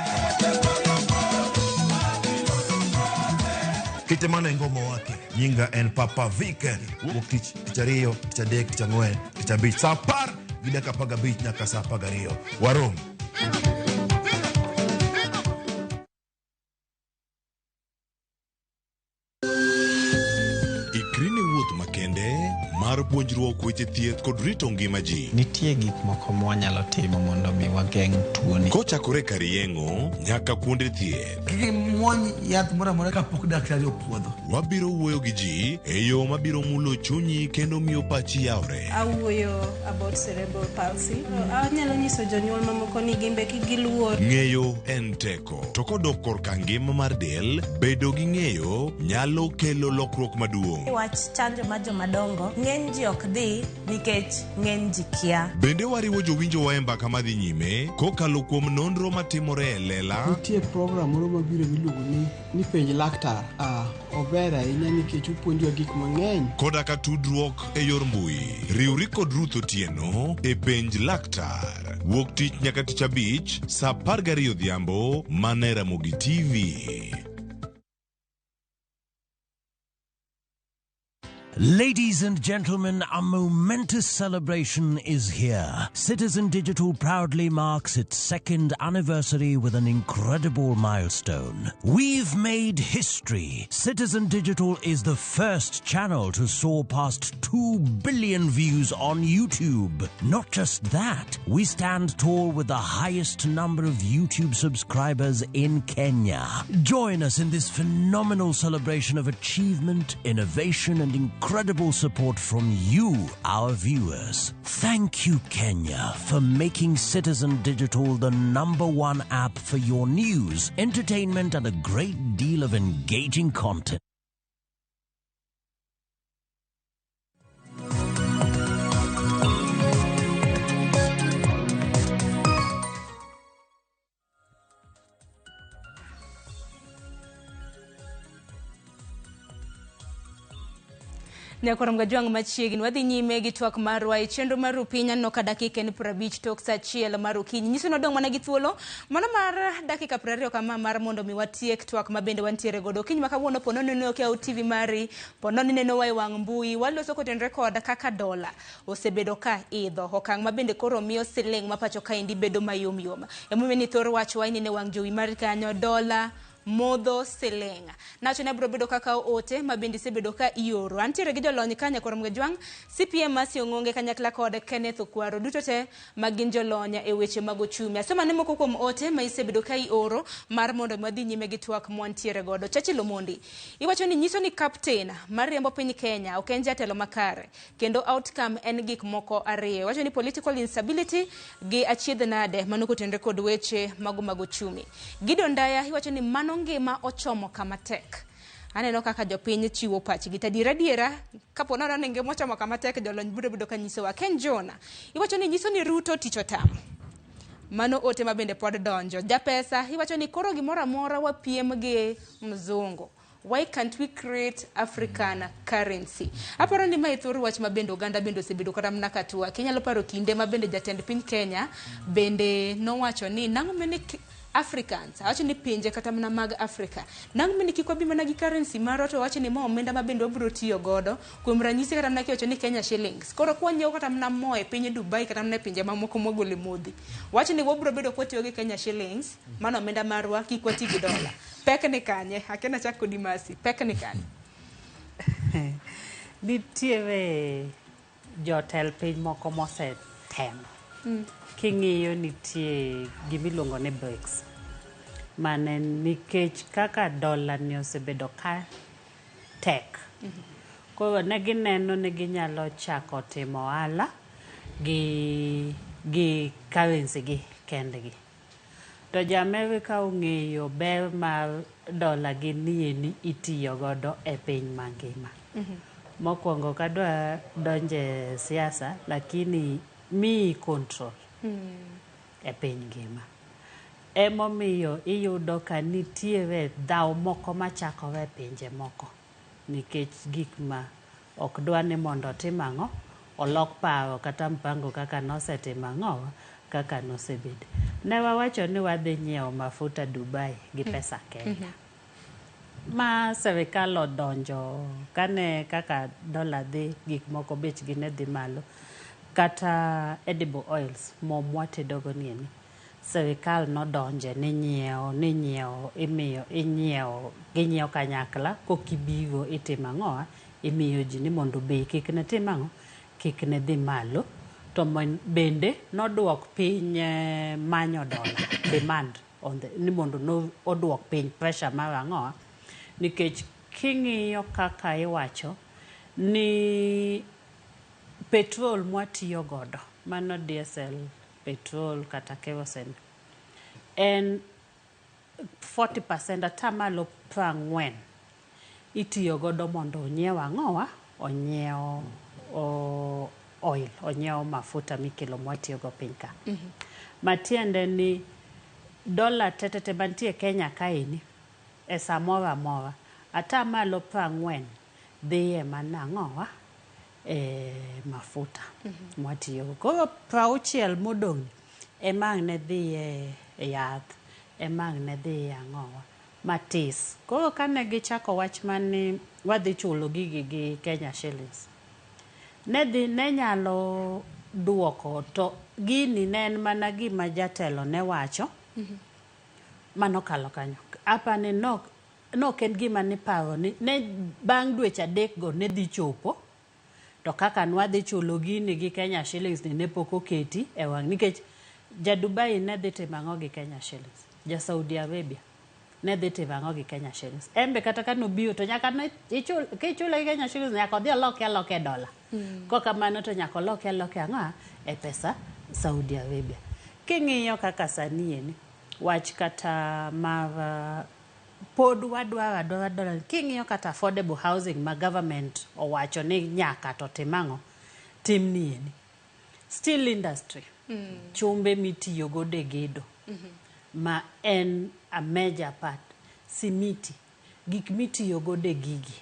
Kitemana ngoma wake nyinga en Papa Viken wukich tichario tichadek tichangwen tichabich sapar gidaka paga beach nyaka sapaga rio warom. Ikrini wuoth makende mar mar puonjruok weche thieth kod rito ngima ji. Nitie gik moko mwanyalo timo mondo mi wageng' tuoni. Kochakore kar yeng'o nyaka kuonde thieth. Muony yath moro amora kapok daktari opuodho. Wabiro wuoyo gi ji e yo mabiro mulo chunyi kendo miyo pachi yawre. Awuoyo about cerebral palsy. Anyalo nyiso jonyuol mamoko ni gimbe giluor. Ng'eyo en teko. To kodok korka ngima mar del, bedo gi ng'eyo nyalo kelo lokruok maduong'. Wach chanjo mar jomadongo, ng'eny ji ok dhi nikech ng'eny ji kia. Bende wariwo jowinjo wa e mbaka madhi nyime kokalo kuom nonro matimore e lela. Nitie program moro mabiro miluongo ni penj laktar. Ober ahinya nikech opuonjowa gik mang'eny. Koda ka tudruok e yor mbui. Riwri kod Ruth Otieno e penj laktar. Wuok tich nyaka tich abich, sa 12 odhiambo, mana e Ramogi TV. Ladies and gentlemen, a momentous celebration is here. Citizen Digital proudly marks its 2nd anniversary with an incredible milestone. We've made history. Citizen Digital is the first channel to soar past 2 billion views on YouTube. Not just that, we stand tall with the highest number of YouTube subscribers in Kenya. Join us in this phenomenal celebration of achievement, innovation, and incredible support from you, our viewers. Thank you, Kenya, for making Citizen Digital the #1 app for your news, entertainment, and a great deal of engaging content. Nyakoram gajwang' machiegni wadhi nyime gi twak marwa e chenro mar Rupinya no ka dakika en 50 tok sa 1 mar okinyi. Nyiso nodong' mana gi thuolo mano mar dakika 20 kama mar mondo mi watiek twak mabende wantiere godo. Okinyi ma kawuono pono neno ke au TV mari, pono neno wa e wang' mbui, waloso kotenre kod kaka Dola osebedo ka idho okang' mabende koro miyo Siling ma pacho ka indi bedo mayom yom. Emomiyo ni thor wach wa ne wang' jowi mari kanyo Dola modho Siling. Nacho ne bro bedo kaka ote mabindi sebedo ka ioro. Antiere gi jolony kanya koram gajwang' CPA masi Ong'onge kanyakla kod Kenneth Okwaro duto te magin jolony e weche mag ochumi. Asema ne moko kuom ote ma isebedo ka ioro mar mondo madhi nyime gi twak mwantiere godo. Chachi Lomondi iwacho ni nyiso ni captain mar riembo piny Kenya ok en jatelo makare kendo outcome en gik moko ariyo. Wacho ni political instability gi achiedh nade manoko tendre kod weche mag ochumi. Gideon Ndaya iwacho ni mano ngima ochomo kama tek. Aneno kaka jopiny chiwo pachgi tadiera kapo nono ni ngima ochomo kama tek jolony biro bedo ka nyisowa. Ken Jona iwacho ni nyiso ni Ruto tich otam. Mano ote mabende pod donjo. Japesa iwacho ni koro gimoro amora wapiem gi mzungu. Why can't we create African currency? Aparo ni mai thuru wach mabende Uganda bende osebedo kata mna katua. Kenya lo paro kinde mabende jatend piny Kenya bende no wacho ni nango mene Africans, awacho ni pinje kata mna mag Africa. Nang mini kikwa bima nagi currency maro to wacho ni mo omenda mabendo obro tiyo godo. Kuom ranyisi kata mna kiwacho ni Kenya shillings. Koro kwa nyeo kata mna mo e pinje Dubai kata mna pinje mamoko mogole modhi. Wacho ni wobro bedo kwa tiyo gi Kenya shillings, mano omenda marwa kikwa tigi dola. Pek ni kanye, hakena chako dimasi. Pek ni kanye. Nitiere jotel piny moko mose tem. King'iyo nitie gimiluongo ni BRICS. Mane nikech kaka dola ni osebedo ka tek. Koro ne gineno ni ginyalo chako timo ohala gi currency gi kendgi. To ja-Amerika ong'eyo ber mar dola gi ni itiyo godo e piny mangima. Mokwongo kadwa donje siasa lakini mi control e piny ngima. Emomiyo iyudo ka nitiere dhao moko machakore pinje moko nikech gik ma ok dwa ni mondo tim ang'o olok paro kata mpango kaka nosetim ang'o kaka nosebed. Ne wawacho ni wadhi nyiewo mafuta Dubai gi pesa Kenya. Ma serikal odonjo kane kaka dola dhi gik moko bechgi ne dhi malo. Kata edible oils mo mwatedogo nieni. Serikal nodonje ni nyiewo kanyakla kokibigo itimo ang'o imiyo ji ni mondo bei kik ne tim ang'o kik ne dhi malo, to bende noduok piny manyo dola demand ni mondo oduok piny pressure mar ang'owa, nikech king'iyo kaka iwacho ni petrol mwatiyo godo, mano diesel, petrol kata kerosene, en 40% atamalo 40 itiyo godo mondo onyiew ang'owa, onyiew oil, onyiew mafuta mikelo mwatiyo go piny ka. Matiende ni dola tetete mantie Kenya kaini e samoro amora atamalo 40 dhiye mana ang'owa mafuta mwatiyo go. Koro 60 modong' ema ne dhiye yath, ema ne dhiye ang'owa matis. Koro kane gichako wach mani wadhi chulo gigi gi Kenya shillings, ne nyalo duoko, to gini ne en mana gima jatelo ne wacho, mano kalo kanyo. Apani nok en gima niparo ni ne bang' dweche 3 go ne dhi chopo, to kaka nwadhi chulo gini gi Kenya shillings ne pok oketi e wang', nikech ja Dubai ne dhi timo ang'o gi Kenya shillings, ja Saudi Arabia ne dhi timo ang'o gi Kenya shillings. Embe kata ka nobiro to nyaka kichule gi Kenya shillings nyaka odhi aloke dola. Koka mano to nyaka aloke ang'owa e pesa Saudi Arabia. King'iyo kaka sani eni, wach kata mar pod wadwara dola, king'iyo kata affordable housing ma government owacho ni nyaka to timang'o, timni eni. Steel industry, chumbe mitiyo godo e gedo, ma en a major part, simiti, gik mitiyo godo e gigi,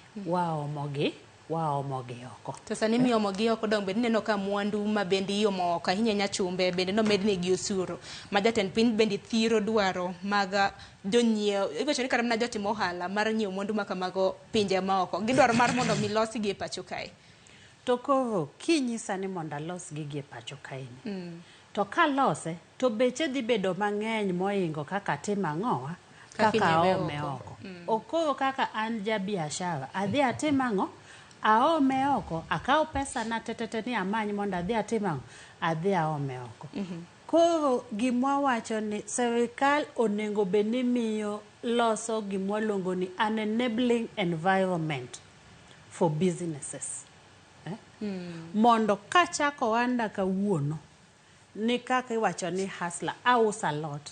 waomogi oko. To sani miomogi oko dong' bende neno ka mwandu ma bende iomo oko ahinya nyachumbe bende nomednegi osuru, ma jatend piny bende thiro dwaro mag jonyiewo, iwacho ni kata mana jotimo ohala mar nyiewo mwandu ma kamago pinje maoko, gidwaro mar mondo milosi gi e pacho kae. To koro kinyisa ni mondo alos gigi e pacho kaeni, to kalose to beche dhi bedo mang'eny moingo kaka timo ang'owa, kaka aome oko. Okoro kaka an ja biashara, adhi atimo ang'o, aome oko, akaw pesa na tetete ni amany mondo adhi atimo ang'o, adhi aome oko. Koro gimwa wacho ni serikal onego bed ni miyo loso gimwa luongo ni an enabling environment for businesses. Mondo kachako wanda kawuono, ni kaka iwacho ni hustler, aus alot.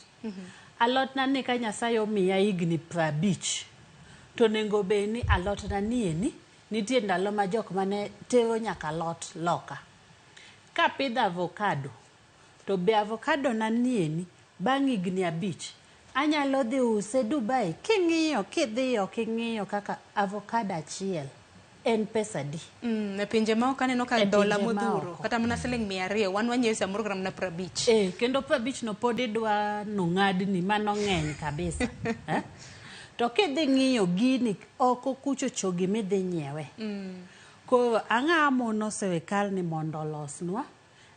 Alot na ni ka Nyasaye omiya higni 50, to nengo be ni alot na ni eni, nitie ndalo ma jok mane tero nyaka alot loka. Ka pidho avocado, to be avocado na ni eni, bang' higni 5, anyalo dhi use Dubai. King'iyo kaka avocado achiel en pesa di. E pinje maoko aneno ka dola modhuro, kata mana siling 200, wan wanyiewo samoro kata mana 50. Kendo 50 no pod idwa nong'adni, mano ng'eny kabisa. To kidhi ng'iyo gini oko kucho chogi midhi nyiewe. Koro ang'a mono serikal ni mondo olosnwa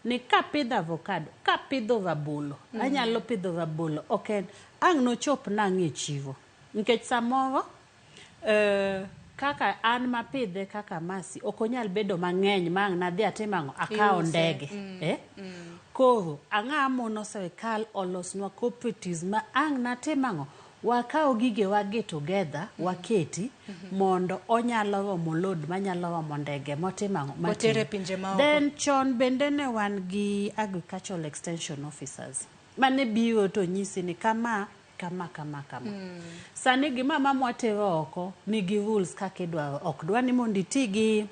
ni kapidho avocado, kapidho rabolo, anyalo pidho rabolo, ok ang' nochop nang' e chiro. Nikech samoro kaka an mapidhe kaka masi, okonyal bedo mang'eny mang' nadhi atimang'o, akaw ndege. Koro ang'a mono serikal olosnwa cooperatives ma ang' natimang'o, wakaw gige wagi together, waketi, mondo onyalo romo load manyalo romo ndege motimang'o. Motere pinje maoko. Then chon bende ne wan gi agricultural extension officers, mane biro to nyisi ni kama. Sani gima mwatero oko nigi rules kaka idwaro. Ok dwa ni mondo iti gi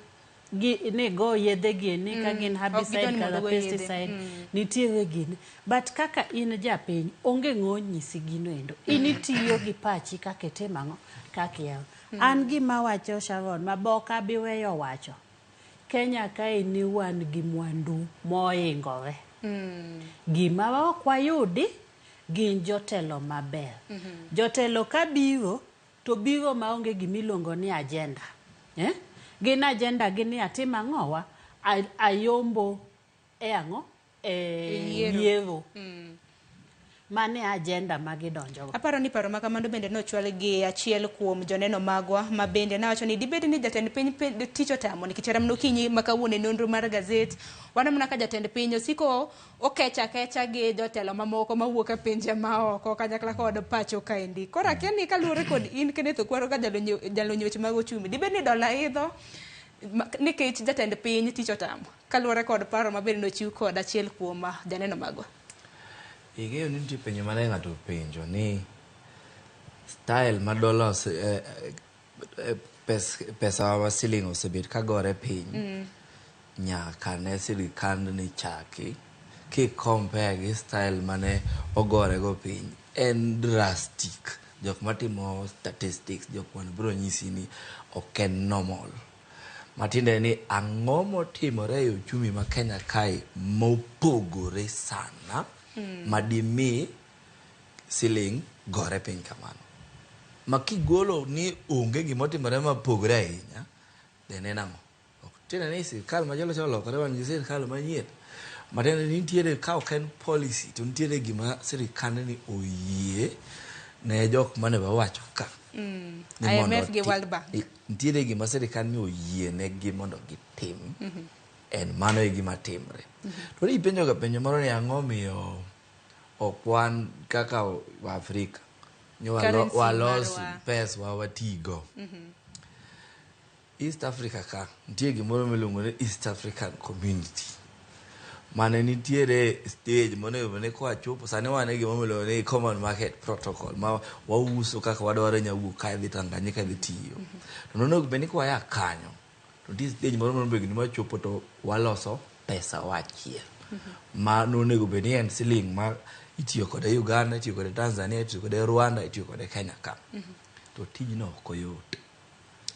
ni go yedhe gini ka gin herbicide kata pesticide, nitiere gini. But kaka in japiny, onge ng'onyisi gino endo. Initiyo gi pachi kaka itimang'o, kaka yaw. An gima wacho Sharon, maboka biweyo wacho. Kenya kae ni wan gi mwandu moingore. Gima ok wayudi gin jotelo maber. Jotelo ka biro, to biro maonge gimiluongo ni agenda. Gin agenda gini atima ang'owa, ayombo e ang'o? Yiero. mane agenda magidonjo go. Aparo ni paro makamano bende nochwal gi achiel kuom joneno magwa ma bende nawacho ni dibed ni jatend piny tich otamo nikech ramno kinyi makawuone nonro mar gazet wanamna ka jatend piny osiko okecha gi jotelo mamoko mawuok e pinje maoko kanyakla kod pacho kaendi. Koro akiani kaluwore kod in Kenneth Okwaro ka jalony weche mag ochumi dibed ni Dola idho nikech jatend piny tich otamo kaluwore kod paro mabende nochiw kod achiel kuom janeno magwa. Ing'eyo ni nitie penjo mane ng'ato penjo ni style ma Dola pesa wa Siling osebet kagore piny nyaka ne sirikand ni chaki ki compare gi style mane ogore go piny en drastic. Jok matimo statistics jok man biro nyisi ni ok en normal. Matinde ni ang'o motimore e uchumi ma Kenya kae mopogore sana madimi Siling gore piny kamano. Makigolo ni onge gimotimore mapogore ahinya dene nang'o. Tiende ni sirikal ma jalo lokore wan gi sirikal manyien. Matiende ni nitiere ka ok en policy to nitiere gima sirikand ni oyie ne jok mane wawacho ka. IMF gi World Bank. Nitiere gima sirikand ni oyie ne gi mondo gitim. En mano e gima timre. To ni penjo ga penjo moro ni ang'o miyo ok wan kaka wa Afrika walos pesa watigo. East Africa ka nitie gimoro miluongo ni East African Community. Mane nitiere stage monego ne kwa chopo sane wane gima miluongo ni Common Market Protocol ma wauso kaka wadwaro nyawuok kae dhi Tanganyika dhi tiyo. To nonego beni kwa ya kanyo. To this stage moro begni ma chopo to waloso pesa wachiel. Ma nonego beni en Siling ma itiyo kode Uganda, itiyo kode Tanzania, itiyo kode Rwanda, itiyo kode Kenya ka. To tijno ok oyot.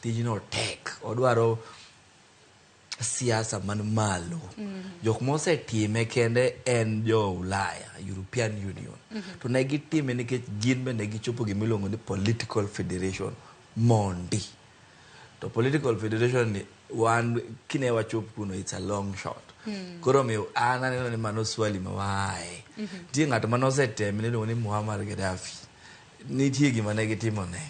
Tijno tek. Odwaro siasa man malo. Jok mosetime kende en jo Ulaya, European Union. To ne gitime nikech gin bende gichopo gimiluongo ni political federation mondi. To political federation ni wan kine wachop kuno it's a long shot. Koro miyo ananeno ni mano swali mawae. Tie ng'ato manoseteme niluongo ni Muammar Gaddafi. Nitie gima ne gitimo ne.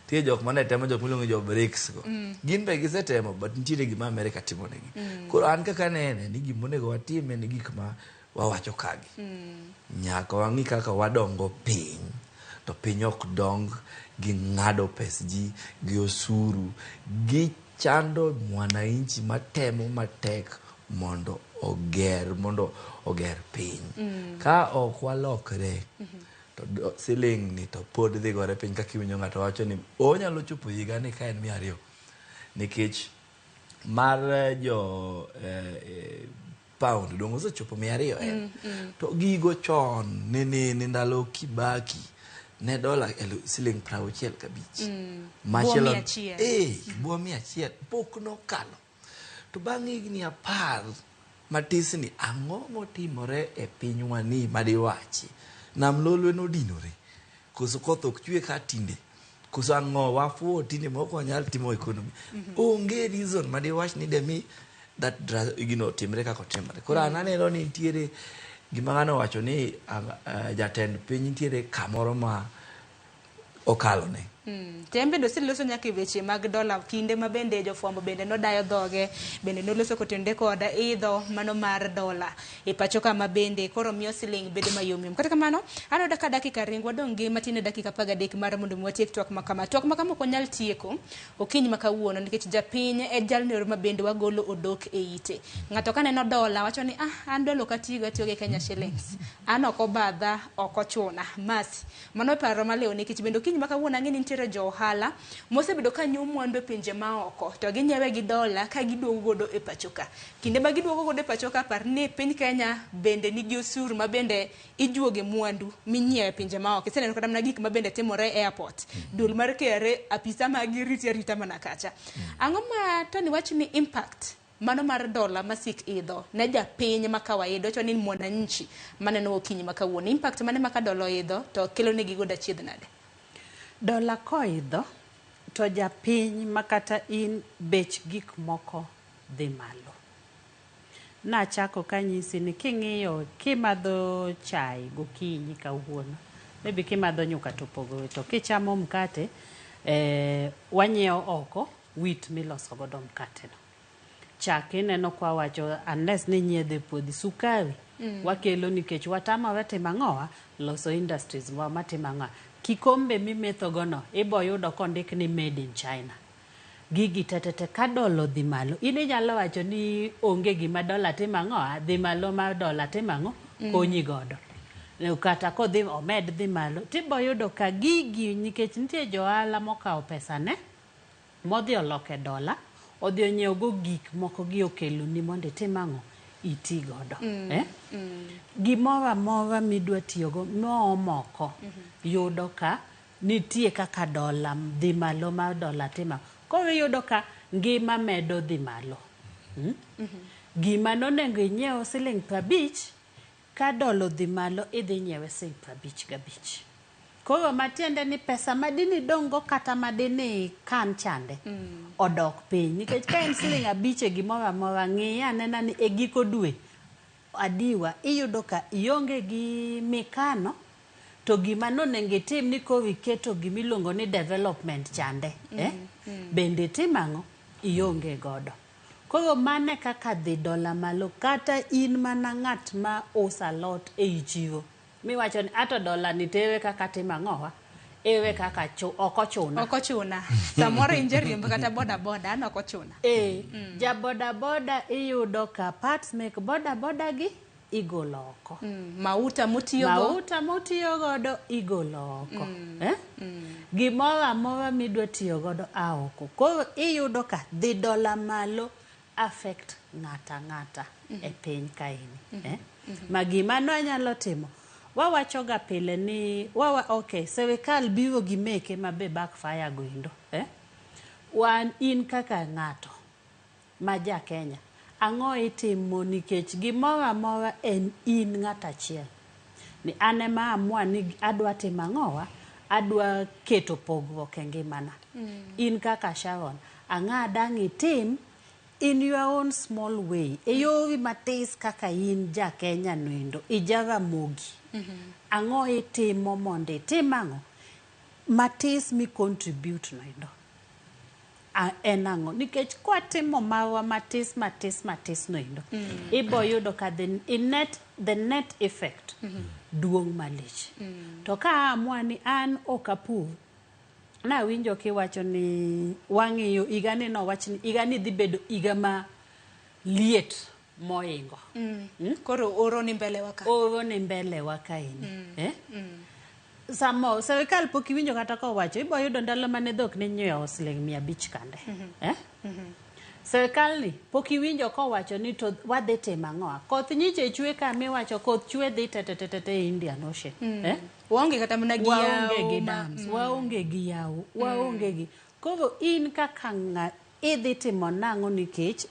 Tie jok mane temo jok miluongo jo BRICS go. Gin be gisetemo but nitiere gima America timo negi. Koro an kaka nene ni gimonego watime ni gik ma wawacho kagi. Nyaka wang'i kaka wadongo piny. To piny ok dong gi ng'ado pes ji gi osuru gi chando mwananchi matemo matek mondo oger piny. Ka ok walokre to Siling ni to pod dhi gore piny kaka iwinjo ng'ato wacho ni onyalo chopo higa ni ka en 200 nikech mar jo pound dong osechopo 200 en. To gigo chon ni ndalo Kibaki ne dola Siling 65. Machielo buo 100 pok nokalo. To bang' higni 10 matisni ang'o motimore e pinywa ni madiwachi nam lolwe nodinore koso koth ok chwe ka tinde koso ang'o wafuo tinde moko wanyal timo economy. Onge reason madiwach ni demi that timre kako timre. Koro ananeno ni nitiere gima ng'ano wacho ni jatend piny nitiere kamoro ma okalone. Tembe do siloso nyaka weche mag Dola kinde ma bende jofwambo bende nodayo dhoge bende noloso kotende koda idho mano mar Dola e pacho kama bende koro miyo Siling bede mayomyom. Kata kamano anoda ka dakika ringwa donge matine dakika 13 mar mondo mwatiek twak makama. Twak makama ok nyal tieko okinyi makawuono nikech japiny e jalnero ma bende wagolo odok e ite. Ng'ato kaneno Dola wacho ni an Dola katigo atiyo gi Kenya shillings. An ok obadha ok ochuna masi. Mano paro maleo nikech bende okinyi makawuono ang'e ni jo ohala mosebedo ka nyuo mwandu e pinje maoko to ginyiewe gi Dola ka giduogo godo e pachoka. Kinde ma giduogo godo e pachoka par ni piny Kenya bende nigi osuru ma bende ijuoge mwandu minyiewe pinje maoko. Iseneno kata mana gik ma bende timore e airport. Dul mar kere apisa mag rita mana kacha. Ang'o ma to ni wach ni impact mano mar Dola masik idho ne japiny ma kawaida to ni mwananchi maneno okinyi makawuono impact mane maka Dola idho to kelo negi godo achiedh nade. Dola koidho to japiny makata in bech gik moko dhi malo. nachako kanyisi ni king'iyo kimadho chai gokinyi kawuono, maybe kimadho nyuka to pogo to kichamo mkate, wanyiewo oko wheat miloso godo mkate no. Chak ineno kwa wacho unless ni nyiedhe puodhi sukari wakelo nikech watama wete mang'owa loso industries wa mate mang'owa. Kikombe mimetho gono ibo yudo kondik ni made in China. Gigi tetete ka dola dhi malo, in inyalo wacho ni onge gima dola timo ang'o, dhi malo ma dola timo ang'o konyi godo. Kata kodhi omed dhi malo tibo yudo ka gigi nikech nitie johala mokawo pesa ne modhi oloke dola, odhi onyiewo go gik moko gi okelo ni mondo itim ang'o iti godo. Gimoro amora midwa tiyogo moko yudo ka nitie kaka dola dhi malo ma dola timo. Koro yudo ka ngima medo dhi malo. Gima nonengo inyiewo siling 50 ka dola dhi malo idhi nyiewe siling 55. Koro matiende ni pesa madini dongo kata madini kan chande odok piny nikech ka en siling 5 gimoro amora ng'i anena ni e giko dwe adiwa iyudo ka ionge gi mikano to gima nonengo itim ni koro iketo gimiluongo ni development chande bende timang'o ionge godo. Koro mane kaka dhi dola malo kata in mana ng'at ma usa lot e chiro miwacho ni ato dola ni tewe kaka timang'owa ewe kaka okochuna samoro inje riembo kata boda boda an okochuna ja boda boda iyudo ka parts make boda boda gi igolo oko. Mauta motiyo godo igolo oko. Gimoro amora midwa tiyo godo aoko. Koro iyudo ka dhi dola malo affect ng'ata e piny kaini. Ma gima no anyalo timo wawachoga pile ni serikal biro gi meke mabe backfire goindo. Wan in kaka ng'ato ma ja Kenya ang'o itimo nikech gimoro amora en in ng'ata achiel ni ane ma amua ni adwa timo ang'owa adwa keto pogruok e ngimana. In kaka Sharon ang'a dang' itim in your own small way e yori matis kaka in ja Kenya noendo ija Ramogi. Ang'o itimo mondo itim ang'o matis mi contribute noendo en ang'o nikech kwa timo mawa matis noendo ibo yudo ka the net effect duong' malich. To ka amua ni an okapur na winjo kiwacho ni wang'iyo igani no wach ni igani dhi bedo iga ma liet moingo. Koro oro ni mbele waka ini. Samo serikal pok iwinjo kata ko wacho ibo yudo ndalo mane dhok ne nyiewo siling 500 kande. Serikal ni pok iwinjo ko wacho ni to wadhi timo ang'o. Koth nyiche chwe ka miwacho koth chwe dhi tete Indian Ocean. Waonge kata mana gi waonge gi yawo waonge gi. Koro in kaka idhi timo nang'o nikech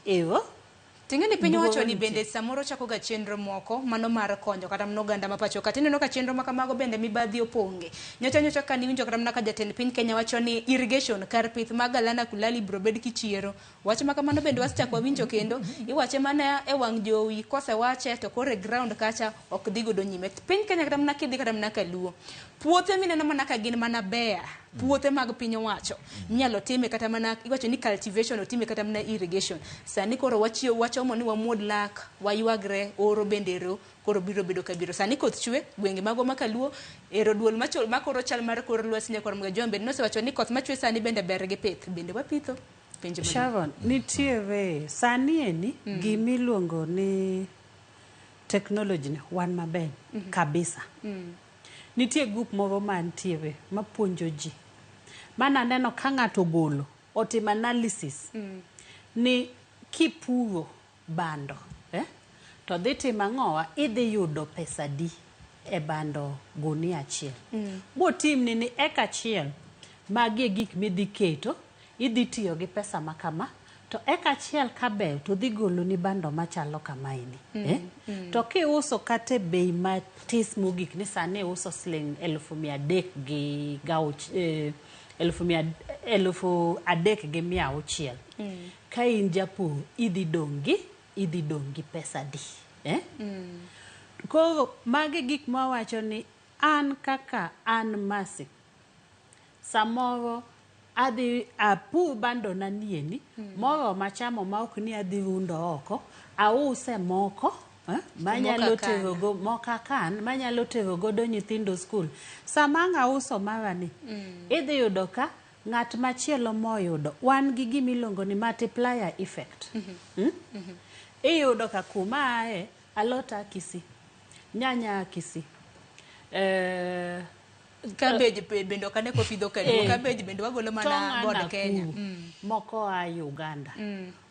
Ting'eni piny wacho ni bende samoro chako ga chenro moko mano mar konyo kata mano oganda mapacho kata ineno ka chenro makamago bende mibadhi oponge. Nyocha ka niwinjo kata mana ka jatend piny Kenya wacho ni irrigation kar pith mag alana kulali bro bed kichiero. Wach makamano bende wasechako winjo kendo iwache mana e wang' jowi kosewache to kore ground kacha ok dhi godo nyime. Piny Kenya kata mana kidhi kata mana kaluo. Puothe mineno mana ka gin mana bear. Puothe mag piny wacho nyalo time kata mana iwacho ni cultivation otime kata mana irrigation. Sani koro wachomo ni wamuod lak waywagre oro bendero koro biro bedo kabiro. Sani koth chwe gwenge mago makaluo ero duol machol makoro chal mar kor lwasi nyakor mga jombe no se wacho ni koth machwe sani bende ber gi pith bende wapitho. Sharon nitiere sani eni gimiluongo ni technology ni wan maber kabisa. Nitie group moro mantiere mapuonjo ji. Mana neno ka ng'ato golo otim analysis ni kipuro bando to dhi timo ang'owa idhi yudo pesa di e bando gunia achiel. Botim ni eka achiel magi gik midhi keto idhi tiyo gi pesa makama to eka achiel kaber to dhi golo ni bando machalo kamaini. To kiuso kate bei matis mogik ni sani uso siling 300 gi gauch 300 gi 600. Ka in japur idhi dongi idhi dong' gi pesa di. Koro magi gik mawacho ni an kaka an Mercy samoro adhi apur bando na nieni moro machamo ma ok ni adhi rundo oko ause moko manyalo terogo mokakan manyalo terogo do nyithindo skul sama ng'auso marani idhi yudo ka ng'at machielo moyudo wan gi gimiluongo ni multiplier effect. Iyudo ka kuma ae alota kisi nyanya kisi cabbage bendo kane ko pidho kadu cabbage bendo wagolo mana bod Kenya moko a Uganda.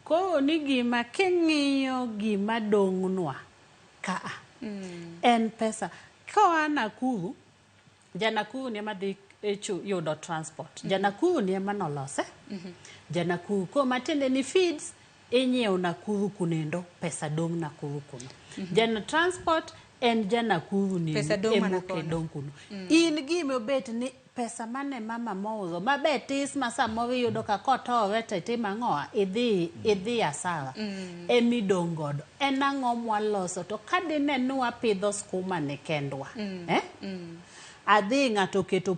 Koro ni gima king'iyo gima dong'nwa ka en pesa ko Nakuru Janakuru ni madhi yudo transport Janakuru ni manolose Janakuru ko matende ni feeds inyiew Nakuru kunendo pesa dong Nakuru kuno Jana transport en Janakuru ni pesa dong kuno in gima bet ni pesa mane mama mouzo mabetis masamo yudo ka kotowe tete mang'oa idhi asara emidong godo en ang'o mwaloso to kadine nwa pidho skuma ne kendwa adhi ng'ato keto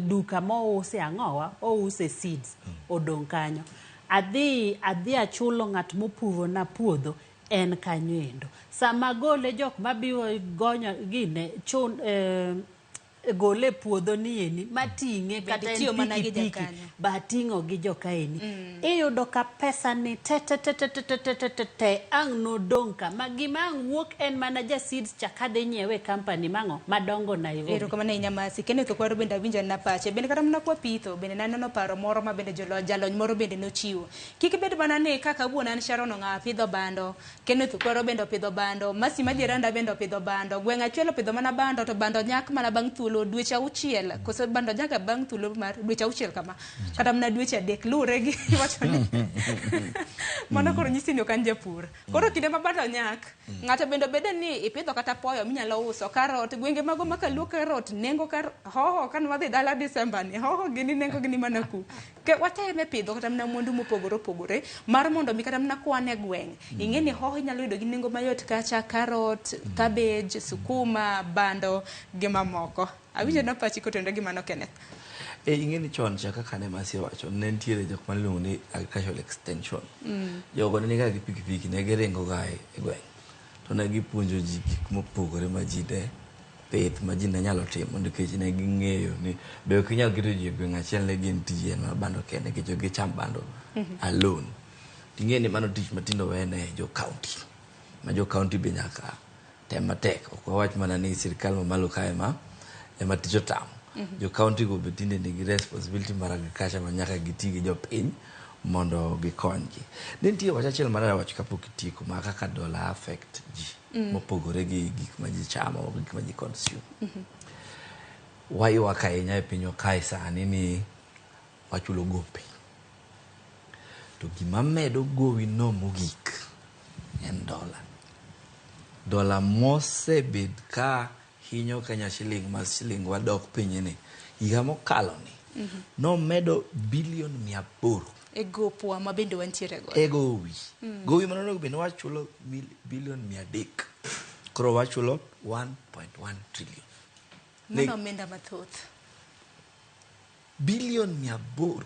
duka mouse ang'owa ouse seeds odong kanyo adhi achulo ng'at mopuro na puodho en kanyo endo sama gole jok mabiro gonyo gine gole puodho nieni mating'e kata pikipiki bating'o gi jokaeni iyudo ka pesa ni te ang' nodong ka magima ang' wuok en mana ja seeds chakadhi nyiewe company mang'o madongo Nairobi. Ero kama ne Nyamasi Kenneth Okwaro bende awinjo na pache bende kata mna kwa pitho bende naneno paro moro ma bende jalony moro bende nochiwo kik bed mana ni kaka wuon an Sharon ng'a pidho bando Kenneth Okwaro bende pidho bando Mercy Madieranda bende pidho bando gweng' achiel pidho mana bando to bando nyak mana bang' thuolo dweche auchiel koso bando nyaka bang' thuolo mar dweche auchiel kama kata mna dweche adek lure gi wacho ni mono koro nyisi ni okan japur koro kinde ma bando nyak ng'ato bende ni ipidho kata poyo minyalo uso karot gwenge mago makaluo karot nengo hoho kan wadhi dala Desemba ni hoho gini nengo gini mana ku ke wateme pidho kata mna mwandu mopogore mar mondo mi kata mna kwane gweng' ing'e ni hoho inyalo yudo gi nengo mayot kacha karot cabbage sukuma bando gi mamoko awinjo na pachi kotendo gi mano Kenneth ing'e ni chon chaka kane Mercy wacho ne nitiere jok maluongo ni agricultural extension jogo ne niga gi pikipiki ne giringo ga e gweng' to ne gipuonjo ji gik mopogore ma ji de pith ma ji ne nyalo timo nikech ne ging'eyo ni be ok inyal keto ji e gweng' achiel ne gin tije ma bando kende nikech ok gicham bando alone ting'e ni mano tich matindo wene jo county ma jo county be nyaka tem matek ok wawach mana ni sirikal mamalo kae ema tich otamo jo county go be tinde nigi responsibility mar agriculture ma nyaka giti gi jopiny mondo gikonygi ne nitie wach achiel mar wach kapok itieko ma kaka dola affect ji mopogore gi gik ma ji chamo gik ma ji consume waywak ahinya e pinywa kae sani ni wachulo gope to gima medo gowi no mogik en dola mosebed ka hinyo Kenya shilling mas shilling wadok piny ni higa mokalo ni no medo bilion 800 e gopwa ma bende wantiere go e gowi manono bende wachulo bilion 300 koro wachulo 1.1 trillion mano menda mathoth bilion 800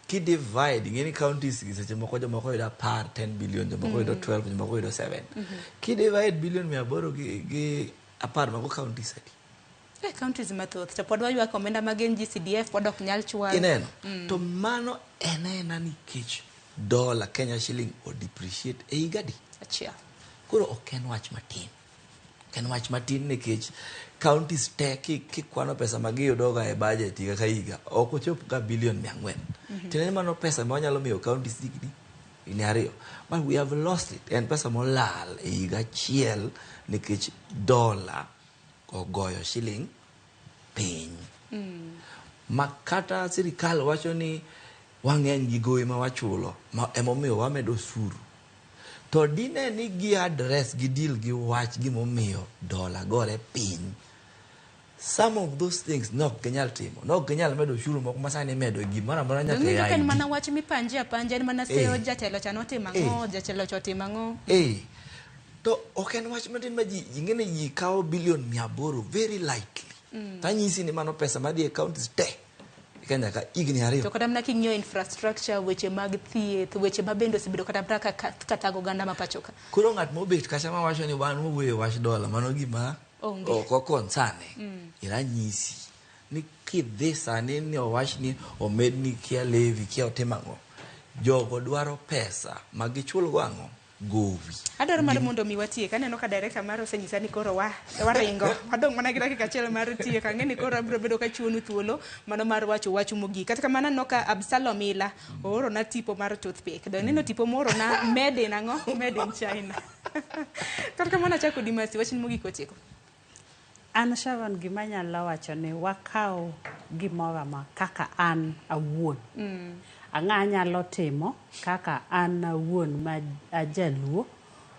ki divide ngeni counties gi seche moko jomoko yudo 10 billion jomoko yudo 12 jomoko yudo 7 ki divide bilion 800 gi apar mago counties adi counties mathoth to pod waywa komenda magen GCDF pod ok nyal chwal ineno to mano ena nikech dola Kenya shilling o depreciate e higadi achiel koro ok en wach matin nikech counties te kikwano pesa magiyudo ga e budget higa ka higa ok ochop ga bilion 400 tene mano pesa ma wanyalo miyo counties digni ini ariyo but we have lost it en pesa molal e higa achiel nikech dola ogoyo shilling piny makata sirikal wacho ni wang'eny gi gowi ma wachulo emomiyo wamedo suru to dine ni gi address gi deal gi wach gimomiyo dola gore piny Some of those things nok kenyal timo. Nok kenyal medo shuru moko masani medo gimana mora nyaka Donge ya. kan mana wach mi panje mana seo jatelo cha notimo ang'o, jatelo cha timo ang'o. To oken wach matin ma ji ngene ji kawo bilion 800 very lightly. Tanyisi ni mano pesa madi accounts te. Kenya ka igni ariyo. To kata mna kinyo infrastructure weche mag thieth, weche mabendo sibedo kata mtaka katago ganda mapachoka. Kuro ngat mobet kacha ma wacho ni wan mowuoyo wach dola mano gima oko konsane. Ira nyisi ni kidhi sani ni owach ni omed ni kia levi kia otimango. Jogo dwaro pesa magichulgo ang'o gowi. Adwaro mar mondo mi watie kaneno ka director mar osenyisa ni koro waringo. Wadong mana gi dakika achiel mar tie ka ngeni koro abiro bedo ka chuonu thuolo mano mar wacho wach mogik. Kata kamano no ka Absalom Ila oro na tipo mar toothpick. Do neno tipo moro na made in ang'o? Made in China. Kata kamano achako dimasi wach ni mogik otieko. An Sharon gima nyalo wacho ni wakao gimoro ma kaka an awuon. Ang'a nyalo timo kaka an awuon ma ajaluo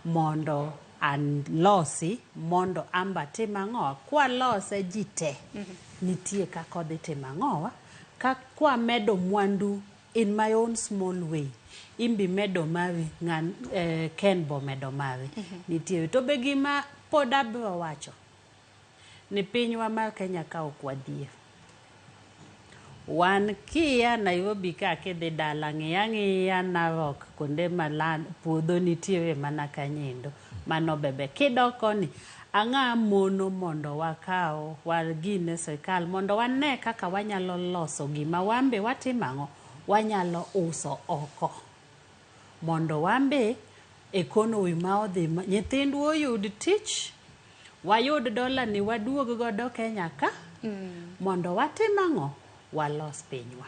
mondo an losi mondo amba timang'o kwa lose jite nitie kako dhi timang'o ka kwa medo mwandu in my own small way imbi medo mari ngan ken bo medo mari nitie to be gima pod abro wacho ni pinywa mar Kenya ka okwadhie wan kia Nairobi ka kidhi dala ng'iya Narok konde malan puodho nitiere mana kanyendo mano bebe kidoko ni ang'a mono mondo wakao wargine serikal mondo wane kaka wanyalo loso gima wambe watimang'o wanyalo uso oko mondo wambe economy ma odhi nyithindwa oyud tich wayud dola ni waduog godo Kenya ka mondo watimang'o walos pinywa.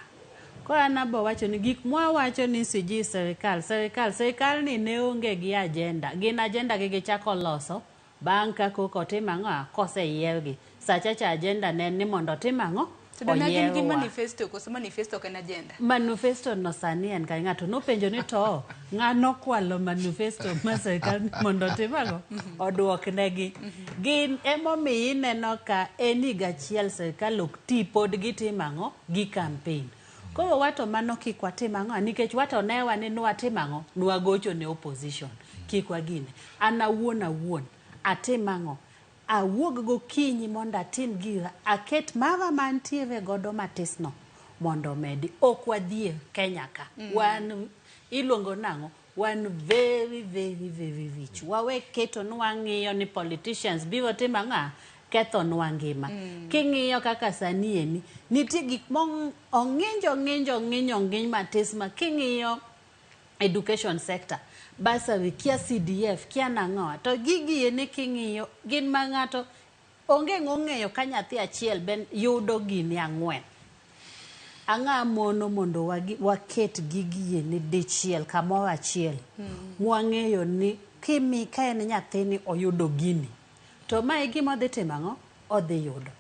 Ko anabo wacho ni gik mwawacho ni siji serikal ni ne onge gi agenda. Gin agenda gi gichako loso bang' ka koko timang'o kose yiergi. Sachacha agenda ne ni mondo timang'o oyiewa. Gi manifesto koso manifesto kan agenda. Manifesto no sani en ka ng'ato nopenjo ni to ng'ano kwalo manifesto ma serikal mondo timang'o oduok negi. Gin emomiyo ineno ka eni gachiel serikal ok ti pod gitimang'o gi campaign. Koro wato mano kik watimang'o nikech wato ne wane nwatimang'o nwagocho ne opposition kik wagine. An awuon atimang'o awuog gokinyi mondo atim gira aket mara mantiere godo matisno mondo medi ok wadhie Kenya ka wan iluongo nang'o wan very rich wawe keto nwang'iyo ni politicians biro timang'a ketho nwangima king'iyo kaka sani eni nitie gik ong'injo matis ma king'iyo education sector basari kia CDF kia nang'o to gigi ene king'iyo gin ma ng'ato onge ng'eyo ka nyathi achiel ben yudo gini ang'wen ang'a mono mondo waket gigi ene dichiel kamoro achiel mwang'eyo ni kimi ka en nyathini oyudo gini to mae gima odhi timang'o odhi yudo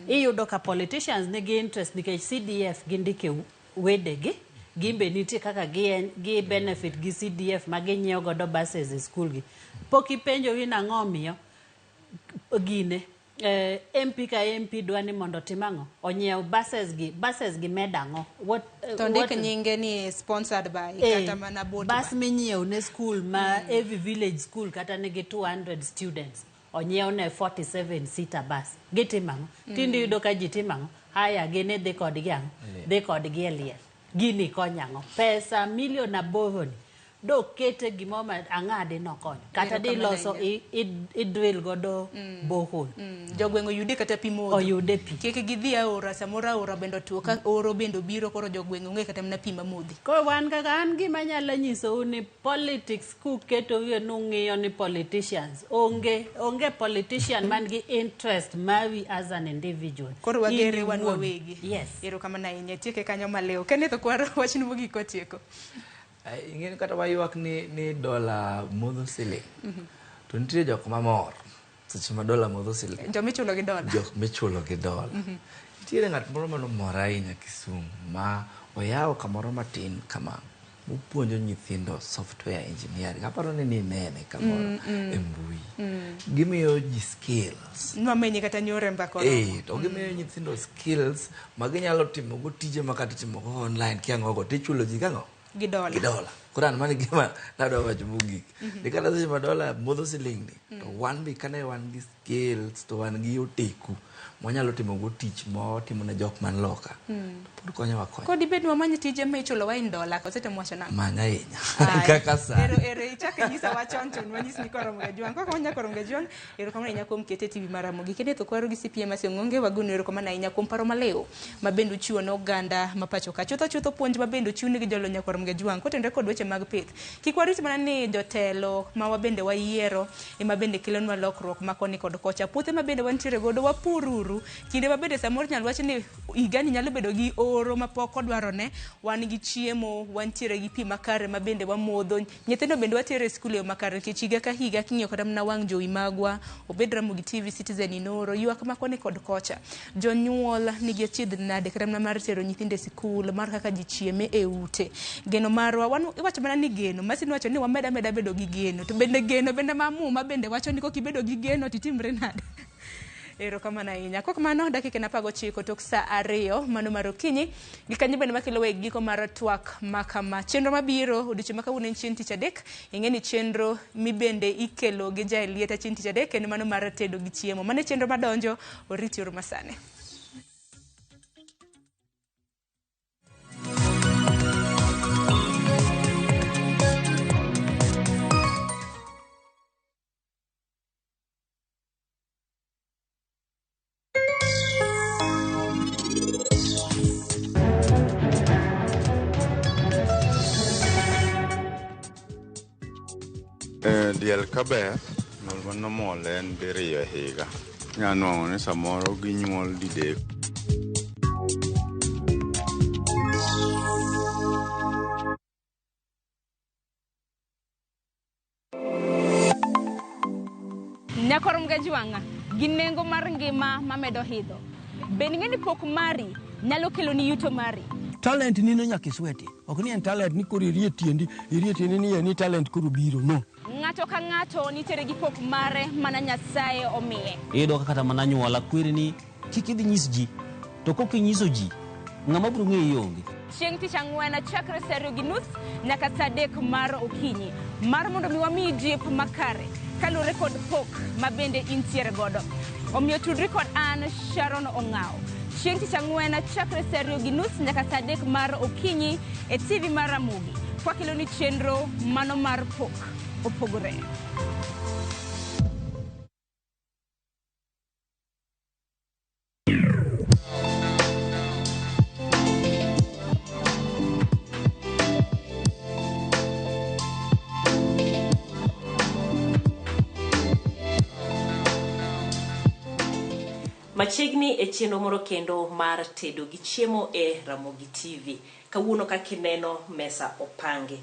iyudo ka politicians nigi interest nikech CDF gindike wedegi gimbe nitie kaka gi benefit gi CDF ma ginyiewo godo buses e school gi pok ipenjo wi nang'o miyo gine MP ka MP dwani mondo timang'o onyiew buses gi medang'o to ndik nyinge ni sponsored by kata mana board bus minyiew ne school ma every village school kata nigi 200 students onyiew ne 47 seater bus gitimang'o tindi yudo ka ji timang'o haya gine dhi kodgi ang'o dhi kodgi eliel gini konyang'o pesa milion 8 do kete gimoma ang'ade nokonyo kata di loso idrill godo borehole jogweng' oyude kata pi modho oyude pi kik gidhi aora samoro aora bendo tuo ka oro bendo biro koro jogweng' onge kata mana pi mamodhi koro wan kaka an gima nyalo nyisou ni politics kuketo wiye nung'iyo ni politicians onge politician man gi interest mari as an individual koro wagere wan wawegi yes erokamano ahinya tieke kanyo maleo Kenneth Okwaro wach ni mogik otieko ing'eni kata wayuak ni dola modho siling to nitie jok mamor seche ma dola modho siling jok michulo gi dola nitiere ng'at moro manomor ahinya Kisumu ma oyawo kamoro matin kama mupuonjo nyithindo software engineering. Aparo ni nene kamoro e mbui. Gimiyo ji skills. Nwamenye kata nyore mbako. To gimiyo nyithindo skills maginyalo timo go tije makata timo go online kiangogo tichulo ji kango? Gidola. Kuran mani gima nado wacho mogik. Dikata seche ma dola modho siling ni. To wan be kane wan gi skills to wan gi oteku. Mwanyalo timo go tich mo timo na jok man loka. Pod konyo wa konyo. Kodi bedo mamanya tije ma ichulo wa $1 kosete mwacho na. Manya inya. Kaka sa. Ero ichake nyisa wachon chon wanyis ni koro Omuonyo. Kaka wanya koro Omuonyo. Ero kama inya kuom kete TV mar Ramogi. Kenneth Okwaro gi CPA masi Ong'onge wagono ero kama na inya kuom paro maleo. Mabendo chiwo no ganda mapacho ka. Chutho puonj mabendo chiwo ni gi jolo nya koro Omuonyo. Kotendre kod weche mag pith. Kik warit mana ni jotelo ma wabende wayiero ema bende kelonwa lokruok makoni kod kocha. Puothe mabende wantiere godo wapururu. Kinde mabende samoro nyalo wacho ni igani nyalo bedo gi oro mapok odwarone, wan gi chiemo, wantiere gi pi makare mabende wamodho. Nyithindo bende watere skul e makare nikech higa ka higa king'iyo kod mana wang' jowi magwa, obed Ramogi TV, Citizen Inoro, ywak makoni kod kocha. Jonyuol nigi achiedh nade kata mana mar tero nyithinde skul, mar kaka ji chieme e ute. Geno marwa iwacho mana ni geno, masin wacho ni wameda bedo gi geno. To bende geno bende mamuma bende wacho ni kok ibedo gi geno titimre nade. Ero kama na inya. Kwa kamano dakika na pago chiko tok sa 2 mano mar okinyi. Gikanyo bende makelo we giko mar twak makama. Chenro mabiro odiochieng' makawuono en chieng' tich adek. Ing'eni chenro mibende ikelo gi jaelieta chieng' tich adek en mano mar tedo gi chiemo. Mane chenro madonjo oriti oro masane. Diel kaber, nolmano mole en diriyo higa. Nyanwang'o ni samoro ginyuol didek. Nyakoro Omuonyo gi nengo mar ngima mamedo hidho. Ben ng'eni pok mari nyalo kelo ni yuto mari. Talent ni no nyaka isweti. Ok ni en talent ni koro irie tiendi ni talent koro biro, no. Ng'ato ka ng'ato nitere gi pok mare mana Nyasaye omiye. Iyudo kata mana nyuola kwiri kik idhi nyis ji, to kok inyiso ji, ng'ama biro ng'eyi onge. Chieng' tich ang'wen chakre saa 2:30 nyaka saa 3 mar okinyi. Mar mondo mi wamiyi jip makare kalure kod pok mabende intiere godo. Omiyo tudri kod an Sharon Ong'ao. Chieng' tich ang'wen chakre saa 2:30 nyaka saa 3 mar okinyi e TV mar Ramogi. Kwa kilo ni chenro mano mar pok opogore. Machiegni e chenro moro kendo mar tedo gi chiemo e Ramogi TV. Kawuono kaka ineno mesa opange.